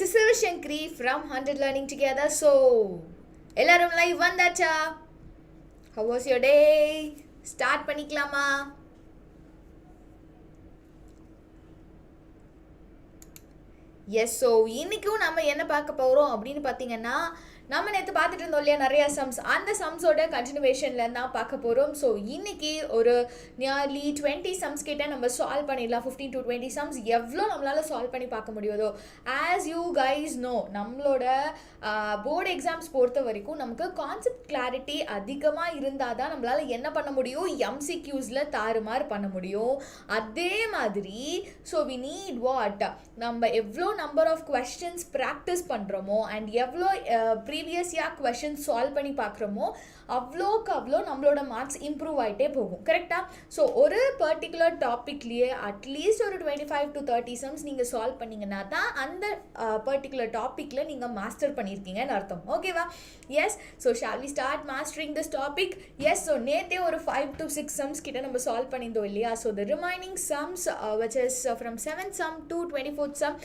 this is Shankri from 100 Learning Together. So, எல்லாரும் live வந்தாச்சா? How was your day? Start பண்ணிக்கலாமா? S. So இன்றைக்கும் நம்ம என்ன பார்க்க போகிறோம் அப்படின்னு பார்த்தீங்கன்னா, நம்ம நேற்று பார்த்துட்டு இருந்தோம் இல்லையா நிறையா சம்ஸ், அந்த சம்ஸோட கண்டினியூவேஷனில் தான் பார்க்க போகிறோம். ஸோ இன்றைக்கி ஒரு நியர்லி 20 சம்ஸ் கிட்ட நம்ம சால்வ் பண்ணிடலாம். 15 to 20 சம்ஸ் எவ்வளோ நம்மளால் சால்வ் பண்ணி பார்க்க முடியுதோ. ஆஸ் யூ கைஸ் நோ, நம்மளோட போர்டு எக்ஸாம்ஸ் பொறுத்த வரைக்கும் நமக்கு கான்செப்ட் கிளாரிட்டி அதிகமாக இருந்தால் தான் நம்மளால் என்ன பண்ண முடியும், எம்சிக்யூஸில் தாறுமாறு பண்ண முடியும். அதே மாதிரி ஸோ வி நீட் வாட், நம்ம எவ்வளோ நம்பர் ஆஃப் கொஸ்டின்ஸ் ப்ராக்டிஸ் பண்ணுறோமோ அண்ட் எவ்வளோ ப்ரீவியஸ் இயர் கொஸ்டின்ஸ் சால்வ் பண்ணி பார்க்குறோமோ அவ்வளோக்கு அவ்வளோ நம்மளோட மார்க்ஸ் இம்ப்ரூவ் ஆகிட்டே போகும். கரெக்டாக? ஸோ ஒரு பர்டிகுலர் டாப்பிக்லேயே அட்லீஸ்ட் ஒரு 25 to 30 சம்ஸ் நீங்கள் சால்வ் பண்ணிங்கன்னா தான் அந்த பர்டிகுலர் டாப்பிக்கில் நீங்கள் மாஸ்டர் பண்ணியிருக்கீங்கன்னு அர்த்தம். ஓகேவா? Yes. So shall we start mastering this topic? Yes. So நேற்றே ஒரு 5 to 6 சம்ஸ் கிட்ட நம்ம சால்வ் பண்ணியிருந்தோம் இல்லையா? So the remaining sums which is from 7th sum to 24th sum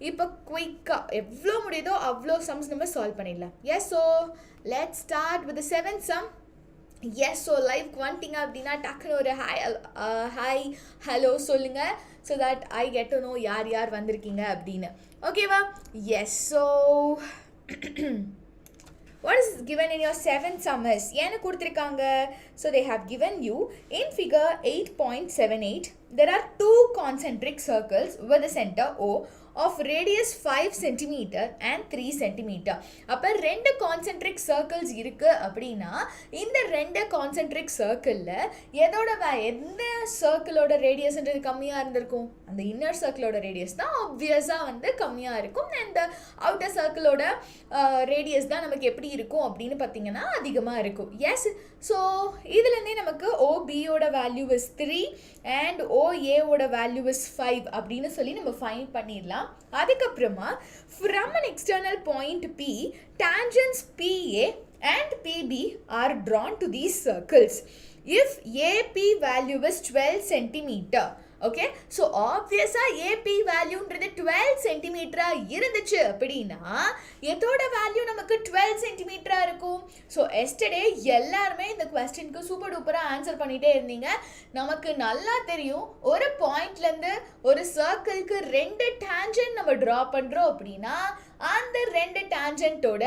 இப்போ குயிக்காக எவ்வளோ முடியுதோ அவ்வளோ சம்ஸ் நம்ம சால்வ் பண்ணிடலாம். Yes. So let's start with 7th sum. Yes. So லைவ்க்கு வந்துட்டிங்க அப்படின்னா டக்குன்னு ஒரு ஹாய் ஹலோ சொல்லுங்கள். So that I get to know யார் யார் வந்திருக்கீங்க அப்படின்னு. ஓகேவா? Yes. So what is given in your 7th sum is என்ன கொடுத்துருக்காங்க? So they have given you in figure 8.78 there are two concentric circles with the center O of radius 5 cm and 3 cm. அப்போ ரெண்டு concentric circles இருக்குது அப்படின்னா இந்த ரெண்டு concentric சர்க்கிளில் எந்த சர்க்கிளோட ரேடியஸ்ன்றது கம்மியாக இருந்திருக்கும்? அந்த இன்னர் சர்க்கிளோட ரேடியஸ் தான் ஆப்வியஸாக வந்து கம்மியாக இருக்கும். இந்த அவுட்டர் சர்க்கிளோட ரேடியஸ் தான் நமக்கு எப்படி இருக்கும் அப்படின்னு பார்த்தீங்கன்னா அதிகமாக இருக்கும். எஸ். ஸோ இதுலேருந்தே நமக்கு OBயோட வேல்யூ இஸ் 3 அண்ட் OAவோட வேல்யூ இஸ் 5 அப்படின்னு சொல்லி நம்ம ஃபைண்ட் பண்ணிடலாம். அதுக்கப்புறமா from an external point P, tangents PA and PB are drawn to these circles if AP value is 12 centimeter. Okay. So ஆப்வியஸாக ஏபி வேல்யூன்றது 12 சென்டிமீட்டராக இருந்துச்சு அப்படின்னா எதோட வேல்யூ நமக்கு 12 சென்டிமீட்டராக இருக்கும்? ஸோ எஸ்டர்டே எல்லாருமே இந்த கொஸ்டினுக்கு சூப்பர் டூப்பராக ஆன்சர் பண்ணிகிட்டே இருந்தீங்க. நமக்கு நல்லா தெரியும், ஒரு பாயிண்ட்லேருந்து ஒரு சர்க்கிளுக்கு 2 டேஞ்சன்ட் நம்ம ட்ரா பண்ணுறோம் அப்படின்னா அந்த 2 டேஞ்சன்ட்டோட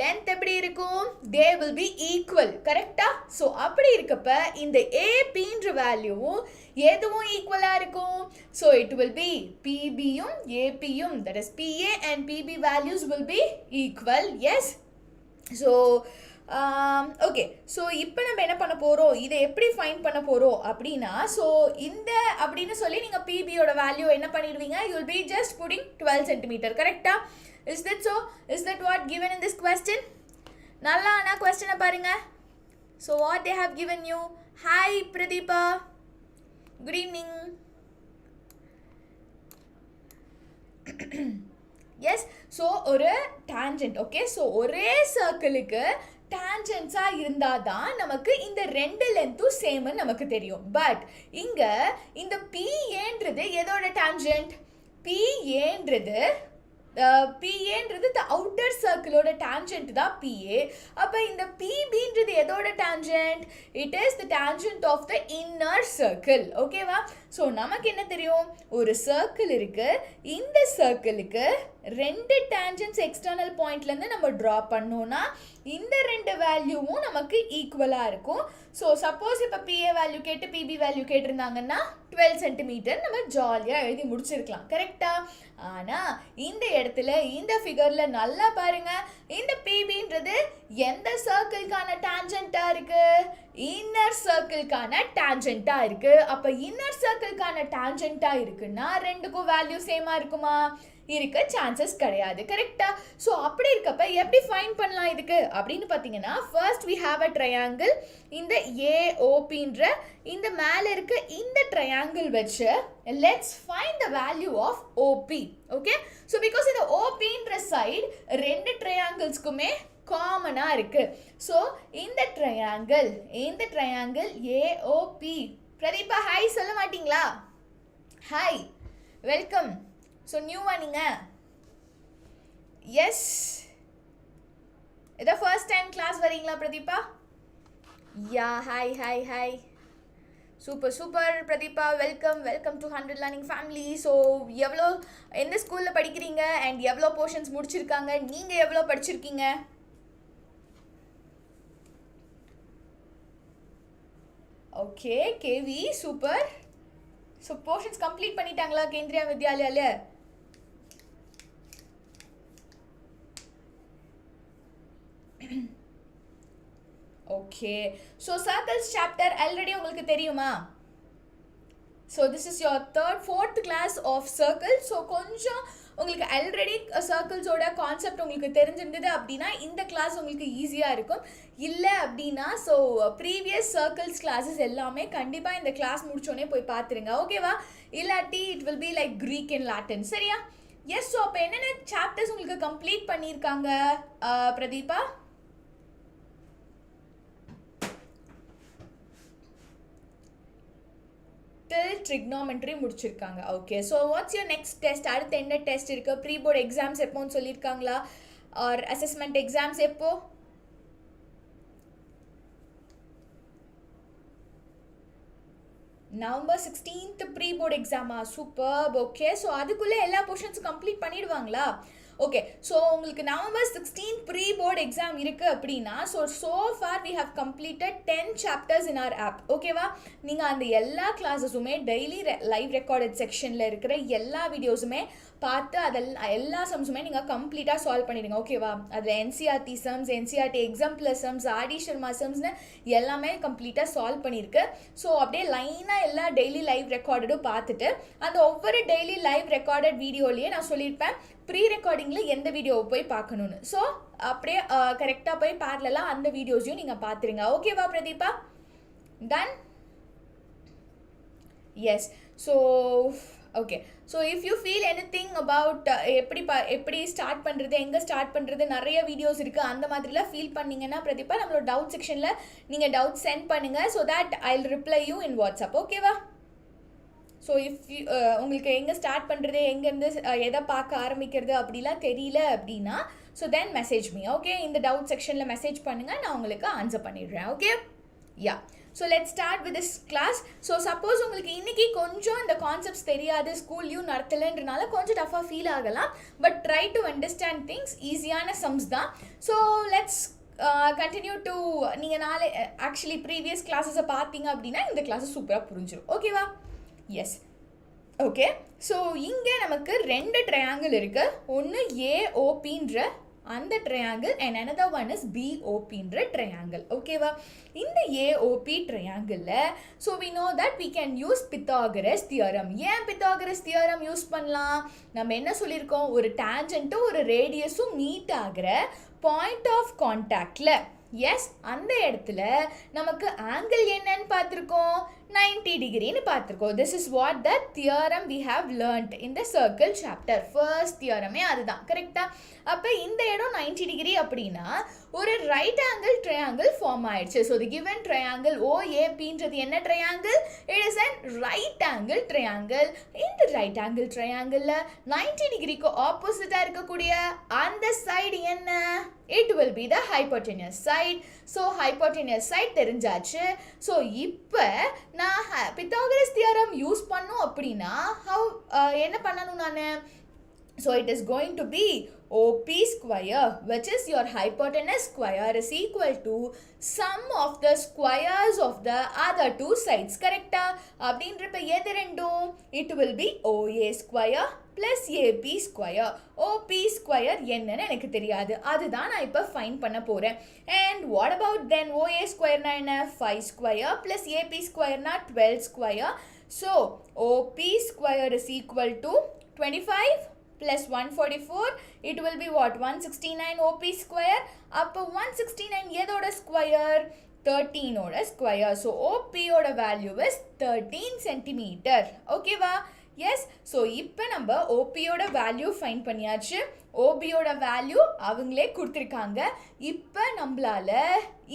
லென்த் எப்படி இருக்கும்? They will be equal. கரெக்டா? ஸோ அப்படி இருக்கப்ப இந்த ஏபின்ற வேல்யூவும் எதுவும் ஈக்குவலாக இருக்கும்? ஸோ இட் வில் பி பிபியும் ஏபியும், that is BA and BP values will be equal. Yes. So okay. So இப்போ நம்ம என்ன பண்ண போகிறோம், இதை எப்படி ஃபைண்ட் பண்ண போகிறோம் அப்படின்னா, ஸோ இந்த அப்படின்னு சொல்லி நீங்கள் பிபியோட வேல்யூ என்ன பண்ணிடுவீங்க? You will be just putting 12 centimetre. கரெக்டா? Is that so? Is that what given in this question? நல்லா ஆனா கொஸ்டினை பாருங்க. So what they have given you? Hi Pradeepa. Good evening. Yes. So ஒரு tangent. Okay. So ஒரே சர்க்கிளுக்கு டான்ஜென்ட்ஸாக இருந்தால் தான் நமக்கு இந்த ரெண்டு லென்த்தும் சேம்னு நமக்கு தெரியும். பட் இங்கே இந்த பிஏன்றது எதோட டான்ஜென்ட்? பிஏன்றது த அவுட்டர் சர்க்கிளோட டான்ஜென்ட் தான் பிஏ. அப்போ இந்த பிபின்றது எதோட tangent? It is the tangent of the inner circle. ஓகேவா? ஸோ நமக்கு என்ன தெரியும், ஒரு சர்க்கிள் இருக்கு, இந்த சர்க்கிளுக்கு 2 டேஞ்சன்ட்ஸ் எக்ஸ்டர்னல் பாயிண்ட்லேருந்து நம்ம ட்ரா பண்ணோன்னா இந்த 2 வேல்யூவும் நமக்கு ஈக்குவலாக இருக்கும். ஸோ சப்போஸ் இப்போ பிஏ வேல்யூ கேட்டு பிபி வேல்யூ கேட்டிருந்தாங்கன்னா 12 சென்டிமீட்டர் நம்ம ஜாலியாக எழுதி முடிச்சிருக்கலாம். கரெக்டாக? ஆனால் இந்த இடத்துல இந்த ஃபிகரில் நல்லா பாருங்கள், இந்த பிபின்றது எந்த சர்க்கிள்கான டான்ஜென்ட்டாக இருக்குது? இன்னர் சர்க்கிள்கான டான்ஜென்ட்டாக இருக்குது. அப்போ இன்னர் சர்க்கிள்கான டான்ஜென்ட்டாக இருக்குன்னா ரெண்டுக்கும் வேல்யூ சேமாக இருக்குமா? இருக்க சான்சஸ் கிடையாது. கரெக்டா? ஸோ அப்படி இருக்கப்ப எப்படி ஃபைண்ட் பண்ணலாம் இதுக்கு அப்படின்னு பார்த்தீங்கன்னா, first we have a triangle. இந்த ஏஓபின்ற இந்த மேலே இருக்க இந்த ட்ரையாங்கிள் வச்சு let's find the value of OB. Okay. So because இந்த ஓபின்ற சைடு 2 ட்ரையாங்கிள்ஸ்க்குமே காமனாக இருக்குது. ஸோ இந்த ட்ரையாங்கிள் ஏஓபி. பிரதீபா ஹாய் சொல்ல மாட்டிங்களா? Hi, welcome. ஸோ நியூவா நீங்கள் எஸ், இதான் ஃபர்ஸ்ட் டைம் கிளாஸ் வரீங்களா Prathiba? Yeah, hi hi hi, super super Prathiba, welcome to 100 learning family. So எவ்வளோ எந்த ஸ்கூலில் படிக்கிறீங்க அண்ட் எவ்வளோ போர்ஷன்ஸ் முடிச்சிருக்காங்க, நீங்கள் எவ்வளோ படிச்சிருக்கீங்க? Okay KV, super. So portions complete பண்ணிட்டாங்களா கேந்திரியா வித்யாலயால? Okay, so circles chapter already உங்களுக்கு தெரியுமா? So this is your fourth class of circle. So கொஞ்சம் உங்களுக்கு ஆல்ரெடி சர்க்கிள்ஸோட கான்செப்ட் உங்களுக்கு தெரிஞ்சிருந்தது அப்படின்னா இந்த கிளாஸ் உங்களுக்கு ஈஸியாக இருக்கும். இல்லை அப்படின்னா ஸோ ப்ரீவியஸ் சர்க்கிள்ஸ் கிளாஸஸ் எல்லாமே கண்டிப்பாக இந்த கிளாஸ் முடிச்சோடனே போய் பார்த்துருங்க, ஓகேவா? இல்லாட்டி it will be like Greek and Latin, சரியா? எஸ், ஸோ அப்போ என்னென்ன சாப்டர்ஸ் உங்களுக்கு கம்ப்ளீட் பண்ணியிருக்காங்க பிரதீபா? ட்ரிக்னாமெட்ரி முடிச்சிருக்காங்க. Okay, so what's your next test? அடுத்து என்ன டெஸ்ட் இருக்கு? ப்ரீ போர்ட் எக்ஸாம்ஸ் எப்போன்னு சொல்லியிருக்காங்களா? ஆர் அசஸ்மெண்ட் எக்ஸாம்ஸ் எப்போ? November 16th ப்ரீ போர்ட் எக்ஸாமா? சூப்பர். ஓகே, ஸோ அதுக்குள்ளே எல்லா போர்ஷன்ஸும் கம்ப்ளீட் பண்ணிடுவாங்களா? ஓகே, ஸோ உங்களுக்கு November 16th pre board exam இருக்குது அப்படின்னா so far we have completed 10 chapters in R app, ஓகேவா? நீங்கள் அந்த எல்லா கிளாஸஸுமே டெய்லி லைவ் ரெக்கார்டட் செக்ஷனில் இருக்கிற எல்லா வீடியோஸுமே பார்த்து அதெல்லாம் எல்லா சம்ஸுமே நீங்கள் கம்ப்ளீட்டாக சால்வ் பண்ணிடுங்க, ஓகேவா? அதில் NCERT sums, NCERT example sums, ஆடி ஷர்மா சம்ஸ்னு எல்லாமே கம்ப்ளீட்டாக சால்வ் பண்ணியிருக்கு. ஸோ அப்படியே லைனாக எல்லா டெய்லி லைவ் ரெக்கார்டடும் பார்த்துட்டு அந்த ஒவ்வொரு டெய்லி லைவ் ரெக்கார்டட் வீடியோலேயே நான் சொல்லியிருப்பேன் ப்ரீ ரெக்கார்டிங்கில் எந்த வீடியோவை போய் பார்க்கணுன்னு. ஸோ அப்படியே கரெக்டாக போய் பேரலெலாம் அந்த வீடியோஸையும் நீங்கள் பார்த்துருங்க, ஓகேவா Pratheeba? Done? Yes, so okay, so if you feel anything about எப்படி ஸ்டார்ட் பண்ணுறது, எங்கே ஸ்டார்ட் பண்ணுறது, நிறைய வீடியோஸ் இருக்குது, அந்த மாதிரிலாம் ஃபீல் பண்ணிங்கன்னா பிரதீபா நம்மளோட டவுட் செக்ஷனில் நீங்கள் டவுட் சென்ட் பண்ணுங்கள். So that I will reply you in WhatsApp, ஓகேவா? ஸோ இஃப் உங்களுக்கு எங்கே ஸ்டார்ட் பண்ணுறது, எங்கேருந்து எதை பார்க்க ஆரம்பிக்கிறது அப்படிலாம் தெரியல அப்படின்னா so then message me, okay? இந்த டவுட் செக்ஷனில் மெசேஜ் பண்ணுங்கள், நான் உங்களுக்கு ஆன்சர் பண்ணிடுறேன், okay? Yeah, so let start with this class. So suppose உங்களுக்கு இன்றைக்கி கொஞ்சம் இந்த கான்செப்ட்ஸ் தெரியாது, ஸ்கூல்லையும் நடத்தலைன்றனால கொஞ்சம் டஃபாக ஃபீல் ஆகலாம், but try to understand things. ஈஸியான சம்ஸ் தான். ஸோ லெட்ஸ் கண்டினியூ டு நீங்கள் நாளை ஆக்சுவலி ப்ரீவியஸ் கிளாஸஸை பார்த்தீங்க அப்படின்னா இந்த கிளாஸஸ் சூப்பராக புரிஞ்சிடும், ஓகேவா? S, okay. ஸோ இங்கே நமக்கு 2 ட்ரையாங்கிள் இருக்குது. ஒன்று ஏஓபின்ற அந்த triangle and another one is பிஓபின்ற ட்ரையாங்கிள், ஓகேவா? இந்த ஏஓபி ட்ரையாங்கிளில் so we know that we can use Pythagoras theorem. ஏன் பித்தாகரஸ் தியரம் யூஸ் பண்ணலாம்? நம்ம என்ன சொல்லியிருக்கோம்? ஒரு டேஞ்சன்ட்டும் ஒரு ரேடியஸும் மீட் ஆகிற பாயிண்ட் ஆஃப் கான்டாக்டில், எஸ், அந்த இடத்துல நமக்கு ஆங்கிள் என்னன்னு பார்த்துருக்கோம், 90 டிகிரின்னு பார்த்துருக்கோம். This is what the theorem we have learnt in the circle chapter. First தியரமே அதுதான், கரெக்டாக? அப்போ இந்த இடம் 90 டிகிரி அப்படின்னா ஒரு ரைட் ஆங்கிள் ட்ரையாங்கிள் ஃபார்ம் ஆயிடுச்சு. ஸோ தி கிவன் ட்ரையாங்கிள் ஓஏபின்றது என்ன triangle? It is an right angle triangle. இந்த ரைட் ஆங்கிள் ட்ரையாங்கிளில் 90 டிகிரிக்கு ஆப்போசிட்டாக இருக்கக்கூடிய அந்த சைடு என்ன? It will be the hypotenuse side. So hypotenuse side தெரிஞ்சாச்சு. ஸோ இப்போ நான் பித்தாகரஸ் தியரம் யூஸ் பண்ணும் அப்படின்னா என்ன பண்ணணும் நான்? So it is going to be OP square, which is your hypotenuse square, is equal to sum of the squares of the other two sides, correct? அப்படின்றப்ப எது ரெண்டும்? It will be OA square plus AP square. OP square என்னன்னு எனக்கு தெரியாது, அதுதான் நான் இப்போ find பண்ண போகிறேன். And what about then OA square na என்ன? 5 square plus AP square na 12 square. So OP square is equal to 25 plus 144, it will be what? 169 OP square. அப்போ 169 எதோட ஸ்கொயர்? 13 ஓட ஸ்கொயர். ஸோ OP ஓட value is 13 centimetre, ஓகேவா? Yes. So இப்போ நம்ம ஓபியோட value fine பண்ணியாச்சு, ஓபியோட value அவங்களே கொடுத்துருக்காங்க. இப்போ நம்மளால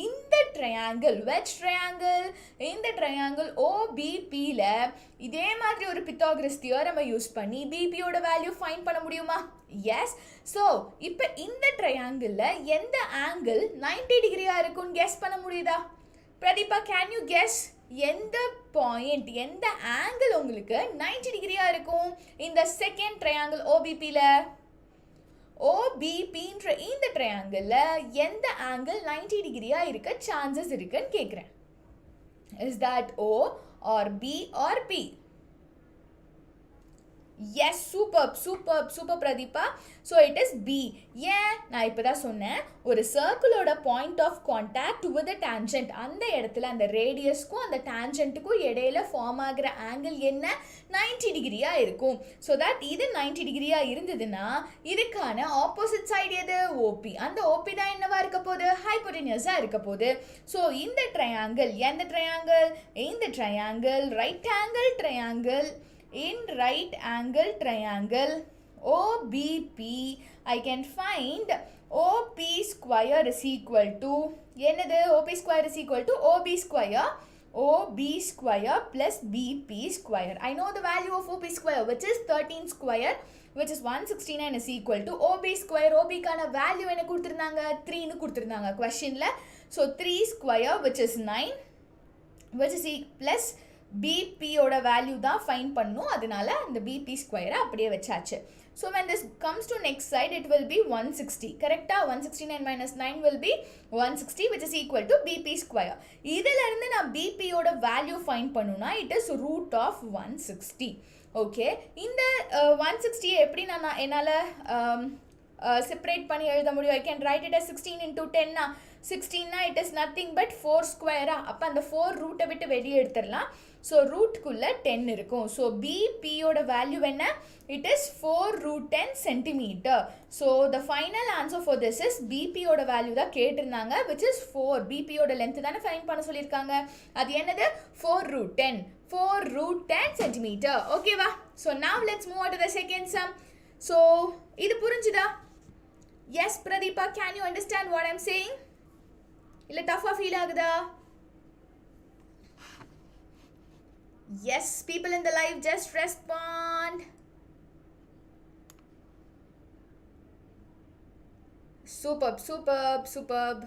இந்த ட்ரையாங்கிள், வெஜ் ட்ரையாங்கிள், இந்த ட்ரையாங்கிள் ஓபிபியில் இதே மாதிரி ஒரு பித்தாகரஸ் தியரமை யூஸ் பண்ணி பிபியோட வேல்யூ ஃபைன் பண்ண முடியுமா? எஸ். ஸோ இப்போ இந்த ட்ரையாங்கிளில் எந்த ஆங்கிள் 90 டிகிரியாக இருக்கும்னு கெஸ் பண்ண முடியுதா? பிரதீபா, கேன் யூ கெஸ் எந்த பாயிண்ட், எந்த ஆங்கிள் உங்களுக்கு 90 டிகிரியாக இருக்கும் இந்த செகண்ட் ட்ரையாங்கிள் ஓபிபியில்? ஓபிபின்ற இந்த ட்ரையாங்கிளில் எந்த ஆங்கிள் 90 டிகிரியாக இருக்க சான்சஸ் இருக்குன்னு கேட்குறேன். Is that O or P or P? Yes, super Prathiba. So it is P. ஏன்? நான் இப்போ தான் சொன்னேன், ஒரு சர்க்கிளோட point of contact with tangent, அந்த இடத்துல அந்த ரேடியஸ்க்கும் அந்த டேஞ்சன்ட்டுக்கும் இடையில ஃபார்ம் ஆகிற ஆங்கிள் என்ன? 90 டிகிரியாக இருக்கும். ஸோ தட் இது 90 டிகிரியாக இருந்ததுன்னா இதுக்கான ஆப்போசிட் சைடு எது? ஓபி. அந்த ஓபி தான் என்னவா இருக்க போகுது? ஹைப்போடெனியஸாக இருக்க போகுது. ஸோ இந்த ட்ரையாங்கிள், எந்த ட்ரையாங்கிள்? இந்த triangle right angle triangle. In right angle triangle OBP, I can find OP square is equal to என்னது? OP square is equal to OB square plus BP square. I know the value of OP square, which is 13 square, which is 169 is equal to OB square. OB கான value என்ன கொடுத்திருந்தாங்க? 3 னு கொடுத்திருந்தாங்க questionல. So 3 square which is 9, which is plus BP ஓட value தான் fine பண்ணும், அதனால இந்த BP ஸ்கொயரை அப்படியே வச்சாச்சு. So when this comes to next side it will be 160. கரெக்டாக 169 minus 9 will be 160, which is equal to BP square. இதிலிருந்து நான் BP ஓட வேல்யூ ஃபைன் பண்ணுனா it is root of 160. Okay, இந்த 160 எப்படி நான் என்னால் செப்பரேட் பண்ணி எழுத முடியும்? I can write it as 16 into 10 னா 16 it is nothing but 4 square. அப்போ அந்த 4 ரூட்டை விட்டு வெளியே எடுத்துடலாம். ஸோ ரூட்குள்ளே 10 இருக்கும். ஸோ பிபியோட வேல்யூ என்ன? It is 4 root 10 centimeter. So the final answer for this is பிபியோட வேல்யூ தான் கேட்டிருந்தாங்க, விச் இஸ் 4. பிபியோட லென்த் தானே ஃபைன் பண்ண சொல்லியிருக்காங்க, அது என்னது? 4 root 10, 4 root 10 centimeter. ஓகேவா? So now let's move on to the second sum. So இது புரிஞ்சுதா? Yes Pratheeba, can you understand what I'm saying? இல்லை டஃபாக ஃபீல் ஆகுதா? Yes, people in the live just respond. Superb.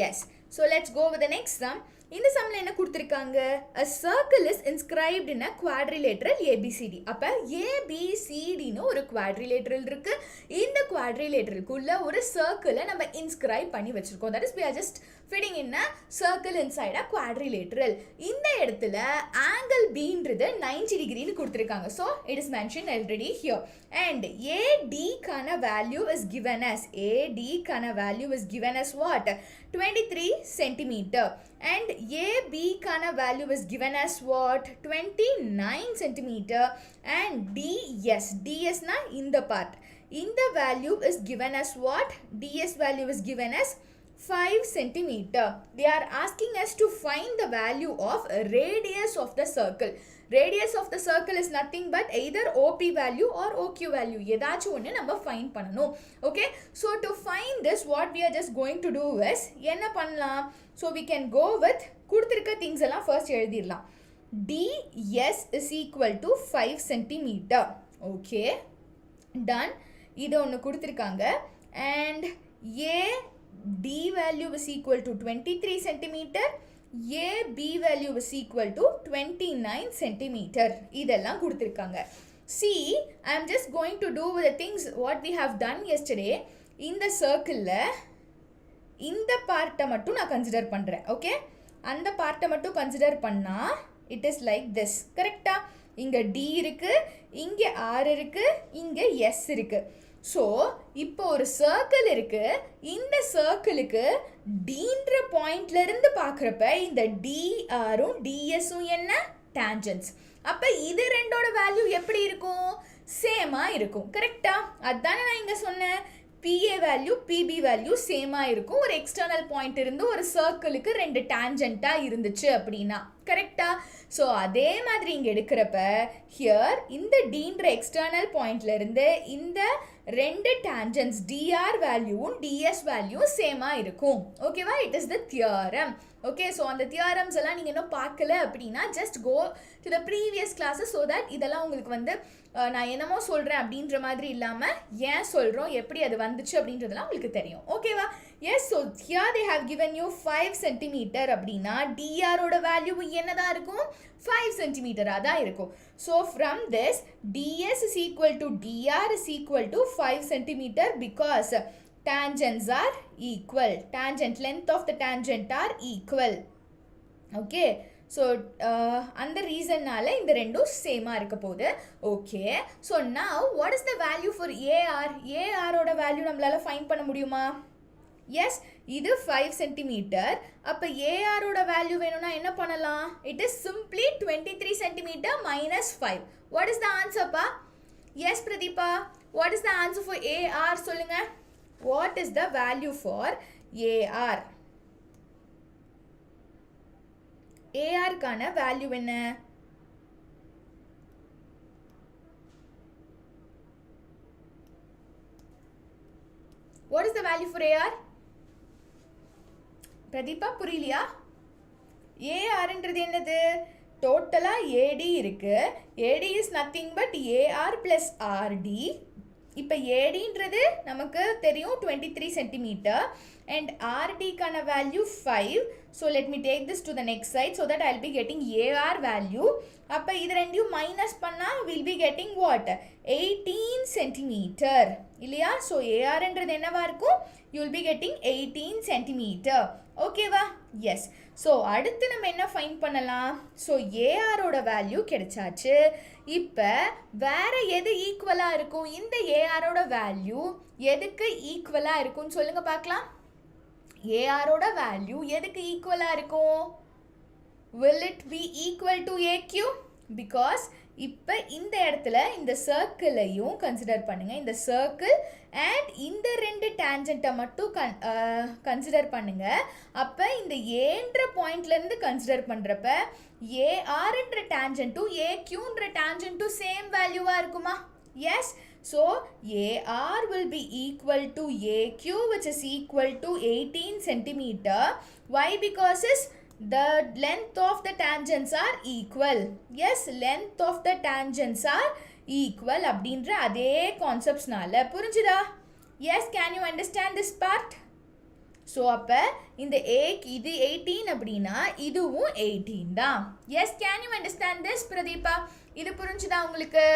Yes. So let's go with the next sum. இந்த சம்ல என்ன கொடுத்திருக்காங்க? A circle is inscribed in a quadrilateral ABCD. அப்ப ABCD னு ஒரு quadrilateral இருக்கு. இந்த quadrilateralக்குள்ள ஒரு circle நம்ம inscribe பண்ணி வச்சிருக்கோம். That is we are just fitting in a circle inside a quadrilateral. இந்த இடத்துல angle B ன்றது 90 டிகிரின்னு கொடுத்திருக்காங்க. So it is mentioned already here. And AD கான value is given as what? 23 centimeter. And AB கான value is given as what? 29 centimeter. And DS na இந்த part. இந்த value is given as what? DS value is given as 5 centimeter. They are asking us to find the value of radius of the circle. Radius of the circle is nothing but either OP value or OQ value. ஏதாச்சும் ஒன்று நம்ம find பண்ணணும். Okay. So to find this, what we are just going to do is என்ன பண்ணலாம்? So we can go with கொடுத்திருக்க things எல்லாம் first எழுதிடலாம். DS is equal to 5 centimeter. Okay. Done. இது ஒன்று கொடுத்திருக்காங்க. And D value is equal to 23 centimeter. AB value is equal to 29 centimeter. இதெல்லாம் கொடுத்திருக்காங்க. See, I am just going to do with the things what we have done yesterday. இந்த circle இந்த பார்ட்டை மட்டும் நான் கன்சிடர் பண்ணுறேன். ஓகே, அந்த பார்ட்டை மட்டும் கன்சிடர் பண்ணால் it is like this. கரெக்டா? இங்கே D இருக்கு, இங்கே R இருக்கு, இங்கே S இருக்கு. ஸோ இப்போ ஒரு சர்க்கிள் இருக்கு. இந்த சர்க்கிளுக்கு டீன்ற பாயிண்ட்ல இருந்து பார்க்குறப்ப இந்த டிஆரும் டிஎஸும் என்ன? டேஞ்சன்ஸ். அப்போ இது ரெண்டோட வேல்யூ எப்படி இருக்கும்? சேமாக இருக்கும். கரெக்டா? அதுதானே நான் இங்கே சொன்னேன். PA வேல்யூ PB வேல்யூ சேமாக இருக்கும். ஒரு எக்ஸ்டர்னல் பாயிண்ட் இருந்து ஒரு சர்க்கிளுக்கு 2 டேஞ்சண்ட்டாக இருந்துச்சு அப்படின்னா கரெக்டா? ஸோ அதே மாதிரி இங்கே எடுக்கிறப்ப ஹியர் இந்த டீன்ற எக்ஸ்டர்னல் பாயிண்ட்லேருந்து இந்த 2 டேஞ்சன்ஸ் DR வேல்யூவும் DS வேல்யூவும் சேமாக இருக்கும். ஓகேவா? It is the theorem. Okay, so அந்த தியரம்ஸ் எல்லாம் நீங்கள் இன்னும் பார்க்கல அப்படின்னா just go to the previous classes so that இதெல்லாம் உங்களுக்கு வந்து நான் என்னமோ சொல்கிறேன் அப்படின்ற மாதிரி இல்லாமல் ஏன் சொல்கிறோம், எப்படி அது வந்துச்சு அப்படின்றதெல்லாம் உங்களுக்கு தெரியும். ஓகேவா? Yes, so here they have given you 5 centimetre அப்படின்னா டிஆரோட வேல்யூ என்னதான் இருக்கும்? 5 சென்டிமீட்டராக தான் இருக்கும். So from this DS is equal to DR is equal to 5 centimetre because tangents are equal. Tangent length of the tangent are equal. Okay. So அந்த ரீசன்னால இந்த ரெண்டும் சேமாக இருக்க போகுது. Okay, so now what is the value for AR? ஏஆரோட value நம்மளால் find பண்ண முடியுமா? எஸ், இது 5 சென்டிமீட்டர். அப்போ ஏஆரோட வேல்யூ வேணும்னா என்ன பண்ணலாம்? It is simply 23 centimetre minus 5. What is the ஆன்சர்ப்பா? Yes Pradeepa, what is the answer for AR சொல்லுங்க. What is the value for AR? ஏஆருக்கான வேல்யூ என்ன? What is the value for AR? Pradeepa புரியலையா? ஏஆர்ன்றது என்னது? டோட்டலாக ஏடி இருக்கு. AD is nothing but AR plus RD. இப்போ ஏடின்றது நமக்கு தெரியும் 23 சென்டிமீட்டர் and RDக்கான value 5. So let me take this to the next side so that I'll be getting AR value. அப்போ இது ரெண்டையும் மைனஸ் பண்ணால் we'll be getting what? 18 centimetre இல்லையா? ஸோ ஏஆர்ன்றது என்னவா இருக்கும்? you will be getting 18 centimetre. ஓகேவா? Yes. So அடுத்து நம்ம என்ன ஃபைண்ட் பண்ணலாம்? ஸோ ஏஆரோட வேல்யூ கிடைச்சாச்சு. இப்போ வேற எது ஈக்குவலாக இருக்கும்? இந்த ஏஆரோட வேல்யூ எதுக்கு ஈக்குவலாக இருக்கும்னு சொல்லுங்க பார்க்கலாம். ஏஆரோட வேல்யூ எதுக்கு ஈக்குவலாக இருக்கும்? will it be equal to AQ? because இப்போ இந்த இடத்துல இந்த சர்க்கிளையும் கன்சிடர் பண்ணுங்க. இந்த சர்க்கிள் அண்ட் இந்த 2 டேஞ்சண்ட்டை மட்டும் கன்சிடர் பண்ணுங்க. அப்போ இந்த ஏன்ற பாயிண்ட்லேருந்து கன்சிடர் பண்ணுறப்ப ஏஆர்ன்ற டேஞ்சண்ட்டும் ஏக்யூன்ற டேஞ்சண்ட்டும் சேம் வேல்யூவாக இருக்குமா? S. So AR will be equal to AQ which is equal to 18 centimeter. Why? Because the length of the tangents are equal. Yes, length of the tangents are equal அப்படின்ற அதே கான்செப்ட்ஸ்னால புரிஞ்சுதா? Yes, can you understand this part? So அப்போ இந்த இது 18 அப்படின்னா இதுவும் 18 தான். Yes, can you understand this Pratheeba? இது புரிஞ்சுதா உங்களுக்கு?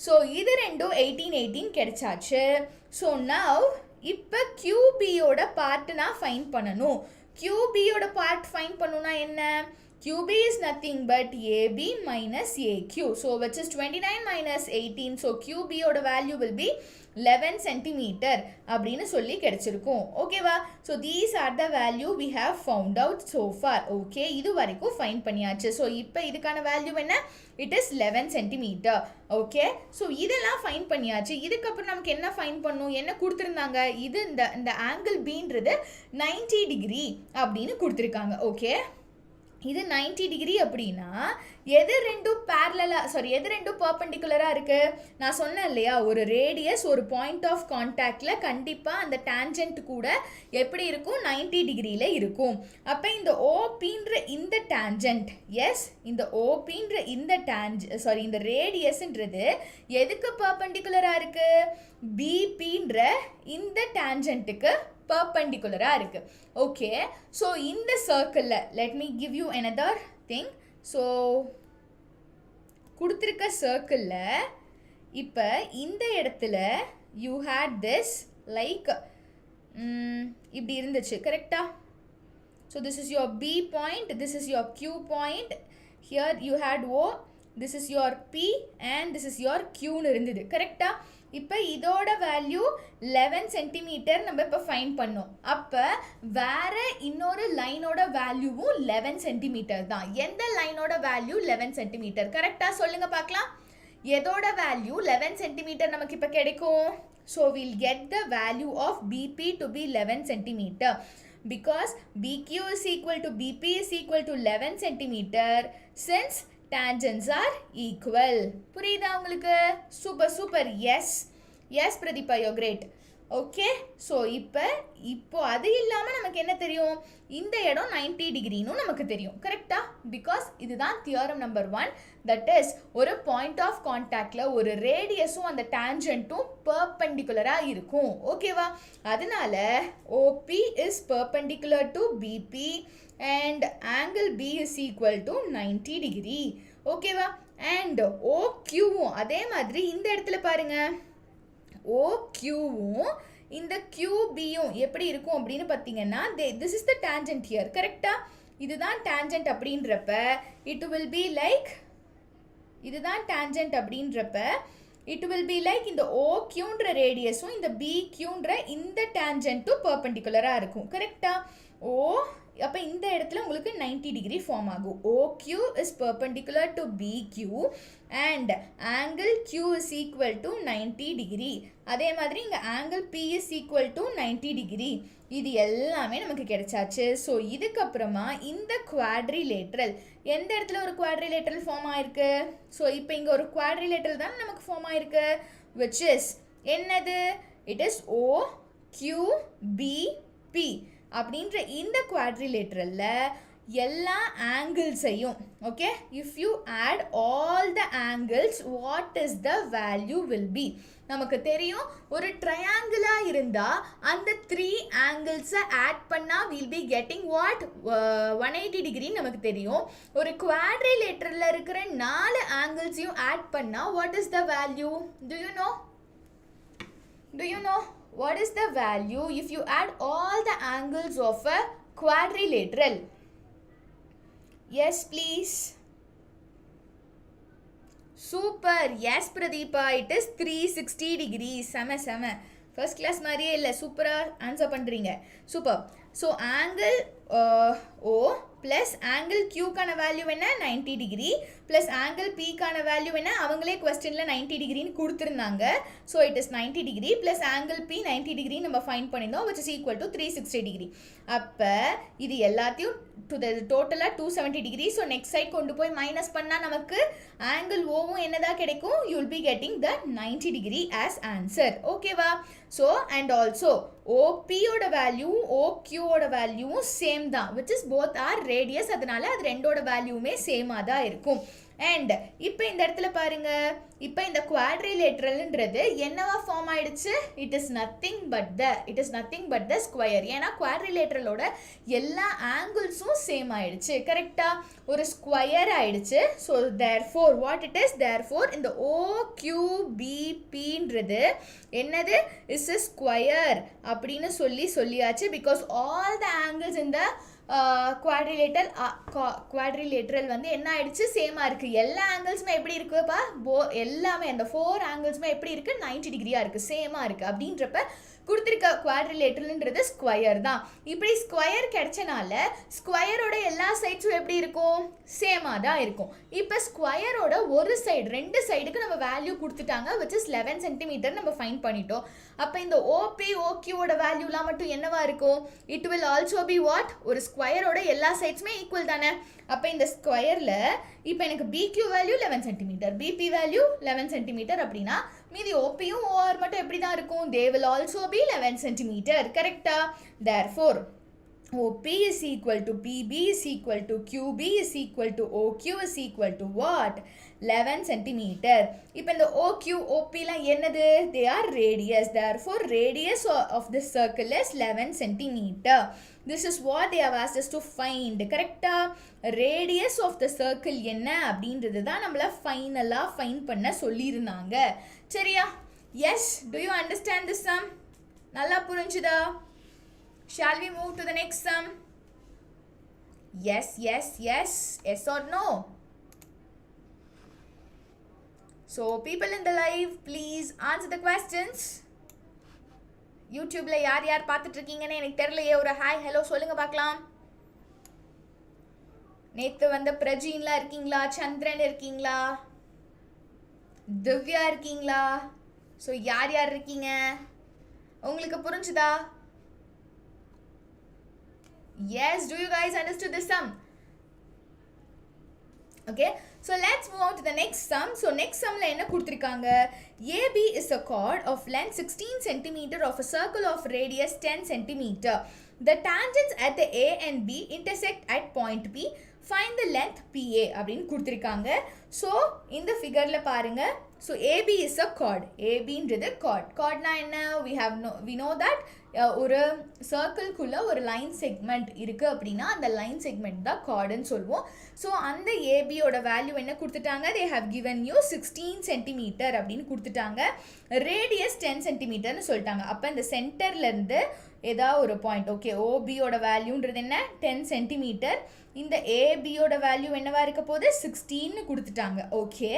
ஸோ இது ரெண்டும் 18 கிடைச்சாச்சு. ஸோ நவ் இப்போ QBயோட பார்ட் நான் ஃபைண்ட் பண்ணணும். QBயோட பார்ட் ஃபைண்ட் பண்ணணும்னா என்ன? QB is nothing but AB minus AQ. So which is 29 minus 18. So QBயோட value will be 11 centimeter அப்படின்னு சொல்லி கிடைச்சிருக்கும். ஓகேவா? So these are the value we have found out so far. Okay, இது வரைக்கும் find பண்ணியாச்சு. So இப்போ இதுக்கான வேல்யூ என்ன? It is 11 centimetre. Okay, so இதெல்லாம் ஃபைண்ட் பண்ணியாச்சு. இதுக்கப்புறம் நமக்கு என்ன ஃபைண்ட் பண்ணணும்? என்ன கொடுத்துருந்தாங்க? இது இந்த ஆங்கிள் பீன்றது 90 டிகிரி அப்படின்னு கொடுத்துருக்காங்க. ஓகே, இது 90 டிகிரி அப்படின்னா எது ரெண்டும் பர்பெண்டிகுலராக இருக்குது? நான் சொன்னேன் இல்லையா, ஒரு ரேடியஸ் ஒரு பாயிண்ட் ஆஃப் கான்டாக்டில் கண்டிப்பாக அந்த டேஞ்சண்ட் கூட எப்படி இருக்கும்? 90 டிகிரியில் இருக்கும். அப்போ இந்த ஓபின்ற இந்த டேஞ்சண்ட், எஸ், இந்த ஓபின்ற இந்த ரேடியஸ்ன்றது எதுக்கு பர்பெண்டிகுலராக இருக்குது? பிபின்ற இந்த டேஞ்சண்ட்டுக்கு பர்பெண்டிகுலராக இருக்குது. ஓகே, ஸோ இந்த சர்க்கிளில் let me give you another thing. So கொடுத்துருக்க சர்க்கிளில் இப்போ இந்த இடத்துல யூ ஹேட் திஸ் லைக் இப்படி இருந்துச்சு கரெக்டா? So this is your P point, this is your Q point, here you had O, this is your P and this is your கியூன்னு இருந்தது கரெக்டா? இப்போ இதோட வேல்யூ 11 சென்டிமீட்டர் நம்ம இப்போ ஃபைண்ட் பண்ணோம். அப்போ வேற இன்னொரு லைனோட வேல்யூவும் 11 சென்டிமீட்டர் தான். எந்த லைனோட வேல்யூ 11 சென்டிமீட்டர்? கரெக்டாக சொல்லுங்க பார்க்கலாம். எதோட வேல்யூ 11 சென்டிமீட்டர் நமக்கு இப்போ கிடைக்கும். So will get the value of PB to be 11 centimetre because BQ is equal to BP is equal to 11 centimeter since tangents are equal. புரியுதா உங்களுக்கு? Super super. Yes yes Pratheeba, you great. Okay, so இப்போ அது இல்லாமல் நமக்கு என்ன தெரியும், இந்த இடம் 90 டிகிரின்னு நமக்கு தெரியும். கரெக்டா? பிகாஸ் இதுதான் தியரம் நம்பர் 1. தட் இஸ் ஒரு பாயிண்ட் ஆஃப் கான்டாக்டில் ஒரு ரேடியஸும் அந்த டேஞ்சன்ட்டும் பெர்பெண்டிகுலராக இருக்கும். ஓகேவா? அதனால OP is perpendicular to PB and angle B is equal to 90 degree. ஓகேவா? and OQவும் அதே மாதிரி இந்த இடத்துல பாருங்க, OQவும் இந்த QBயும் எப்படி இருக்கும் அப்படின்னு பார்த்தீங்கன்னா, this is the tangent here. கரெக்டா? இதுதான் tangent அப்படின்றப்ப it will be like, இதுதான் tangent அப்படின்றப்ப it will be like இந்த OQன்ற ரேடியஸும் இந்த BQன்ற இந்த tangentடும் பெர்பெண்டிகுலராக இருக்கும். கரெக்டா? அப்போ இந்த இடத்துல உங்களுக்கு 90 டிகிரி ஃபார்ம் ஆகும். OQ is perpendicular to BQ and angle Q is equal to 90 degree. அதே மாதிரி இங்கே angle P is equal to 90 degree. இது எல்லாமே நமக்கு கிடைச்சாச்சு. ஸோ இதுக்கப்புறமா இந்த குவாட்ரிலேட்ரல், எந்த இடத்துல ஒரு குவாட்ரிலேட்ரல் ஃபார்ம் ஆயிருக்கு? ஸோ இப்போ இங்கே ஒரு குவாட்ரிலேட்ரல் தான் நமக்கு ஃபார்ம் ஆயிருக்கு, which is என்னது? it is OQBP அப்படின்ற இந்த குவாட்ரிலேட்ரலில் எல்லா ஆங்கிள்ஸையும், okay, if you add all the angles what is the value will be? நமக்கு தெரியும் ஒரு ட்ரையாங்கிளாக இருந்தால் அந்த 3 ஆங்கிள்ஸை ஆட் பண்ணால் வில் பி கெட்டிங் வாட் 180 டிகிரின்னு நமக்கு தெரியும். ஒரு குவாட்ரிலேட்ரலில் இருக்கிற 4 ஆங்கிள்ஸையும் ஆட் பண்ணால் what is the value? Do you know what is the value if you add all the angles of a quadrilateral? Yes please. Super. Yes Pradeepa, it is 360 degrees. sama first class மாதிரியே இல்லை, சூப்பராக answer பண்ணுறீங்க. Super. So angle O plus angle Qக்கான value என்ன? 90 degree plus angle Pக்கான value என்ன? அவங்களே கொஸ்டினில் 90 டிகிரின்னு கொடுத்துருந்தாங்க. So it is 90 degree plus angle P 90 degree நம்ம ஃபைன் பண்ணியிருந்தோம், which is equal to 360 degree. அப்போ இது எல்லாத்தையும் டோட்டலாக 270 டிகிரி. ஸோ நெக்ஸ்ட் சைட் கொண்டு போய் மைனஸ் பண்ணால் நமக்கு ஆங்கிள் ஓவும் என்னதான் கிடைக்கும்? You will be getting the 90 degree as answer. ஓகேவா? ஸோ அண்ட் ஆல்சோ OPயோட வேல்யூ OQவோட வேல்யூவும் சேம் தான், which is both are radius. அதனால அது ரெண்டோட வேல்யூவுமே சேமாக தான் இருக்கும். அண்ட் இப்போ இந்த இடத்துல பாருங்க, இப்போ இந்த குவாட்ரிலேட்ரல்ன்றது என்னவா ஃபார்ம் ஆயிடுச்சு? It is nothing but the square. ஏன்னா குவாட்ரிலேட்ரலோட எல்லா ஆங்கிள்ஸும் சேம் ஆயிடுச்சு. கரெக்டா? ஒரு ஸ்கொயர் ஆயிடுச்சு. So therefore what it is? Therefore இந்த OQBPன்றது என்னது? இஸ் a ஸ்கொயர் அப்படின்னு சொல்லியாச்சு. பிகாஸ் ஆல் த ஆங்கிள்ஸ் இந்த குவாட்ரிலேட்ரல் வந்து என்ன ஆயிடுச்சு? சேமாக இருக்குது. எல்லா ஆங்கிள்ஸுமே எப்படி இருக்குப்பா? எல்லாமே அந்த 4 ஆங்கிள்ஸுமே எப்படி இருக்குது? 90 டிகிரியாக இருக்குது, சேமாக இருக்குது. அப்படின்றப்ப கொடுத்துருக்க குவாட்ரிலேட்ரல்ன்றது ஸ்கொயர் தான். இப்படி ஸ்கொயர் கிடைச்சனால ஸ்கொயரோட எல்லா சைட்ஸும் எப்படி இருக்கும்? சேமாக தான் இருக்கும். இப்போ ஸ்கொயரோட ஒரு சைடு, 2 சைடுக்கு நம்ம வேல்யூ கொடுத்துட்டாங்க, விச் இஸ் 11 சென்டிமீட்டர் நம்ம ஃபைன் பண்ணிட்டோம். அப்போ இந்த OP OQவோட வேல்யூலாம் மட்டும் என்னவா இருக்கும்? It will also be what? ஒரு ஸ்கொயரோட எல்லா சைட்ஸுமே ஈக்குவல் தானே. அப்போ இந்த ஸ்கொயரில் இப்போ எனக்கு BQ value 11 centimetre, BP value 11 centimetre அப்படின்னா மீதி OPயும் OR மட்டும் எப்படி தான் இருக்கும்? they will also be 11 centimetre. கரெக்டா? therefore OP is equal to PB is equal to QB is equal to OQ is equal to what? 11 centimeter. இப்போ இந்த OQ OPலாம் என்னது? they are radius. Therefore radius of the circle is 11 centimeter. This is what they have asked us to find. கரெக்டா? radius of the circle என்ன அப்படின்றது தான் நம்மள ஃபைனலாக fine பண்ண சொல்லியிருந்தாங்க. சரியா? yes, do you understand this sum? நல்லா புரிஞ்சுதா? Shall we move to the next sum? Yes or no? So people in the live, please answer the questions. YouTubeல யார் பார்த்துட்டு இருக்கீங்கன்னு எனக்கு தெரியலையே. ஒரு ஹாய் ஹலோ சொல்லுங்க பார்க்கலாம். நேத்து வந்த பிரஜீன்லாம் இருக்கீங்களா? சந்திரன் இருக்கீங்களா? திவ்யா இருக்கீங்களா? ஸோ யார் யார் இருக்கீங்க? உங்களுக்கு புரிஞ்சுதா? Yes, do you guys understood this sum? Okay, so let's move on to the next sum. So next sum la enna kuduthirukanga, AB is a chord of length 16 cm of a circle of radius 10 cm. The tangents at the A and B intersect at point P. Find the length PA அப்படின்னு கொடுத்துருக்காங்க. So இந்த ஃபிகரில் பாருங்க. So AB is a chord. ABன்றது chord. chordனா என்ன? we know that ஒரு சர்க்கிள்குள்ளே ஒரு line segment இருக்குது அப்படின்னா அந்த லைன் செக்மெண்ட் தான் chordன்னு சொல்லுவோம். ஸோ அந்த ஏபியோட வேல்யூ என்ன கொடுத்துட்டாங்க? they have given you 16 cm அப்படின்னு கொடுத்துட்டாங்க. ரேடியஸ் 10 cm சொல்லிட்டாங்க. அப்போ இந்த சென்டர்லேருந்து ஏதாவது ஒரு பாயிண்ட், ஓகே, ஓபியோட வேல்யூன்றது என்ன? 10 cm. இந்த ஏபியோட வேல்யூ என்னவா இருக்க போது? 16 கொடுத்துட்டாங்க. Okay,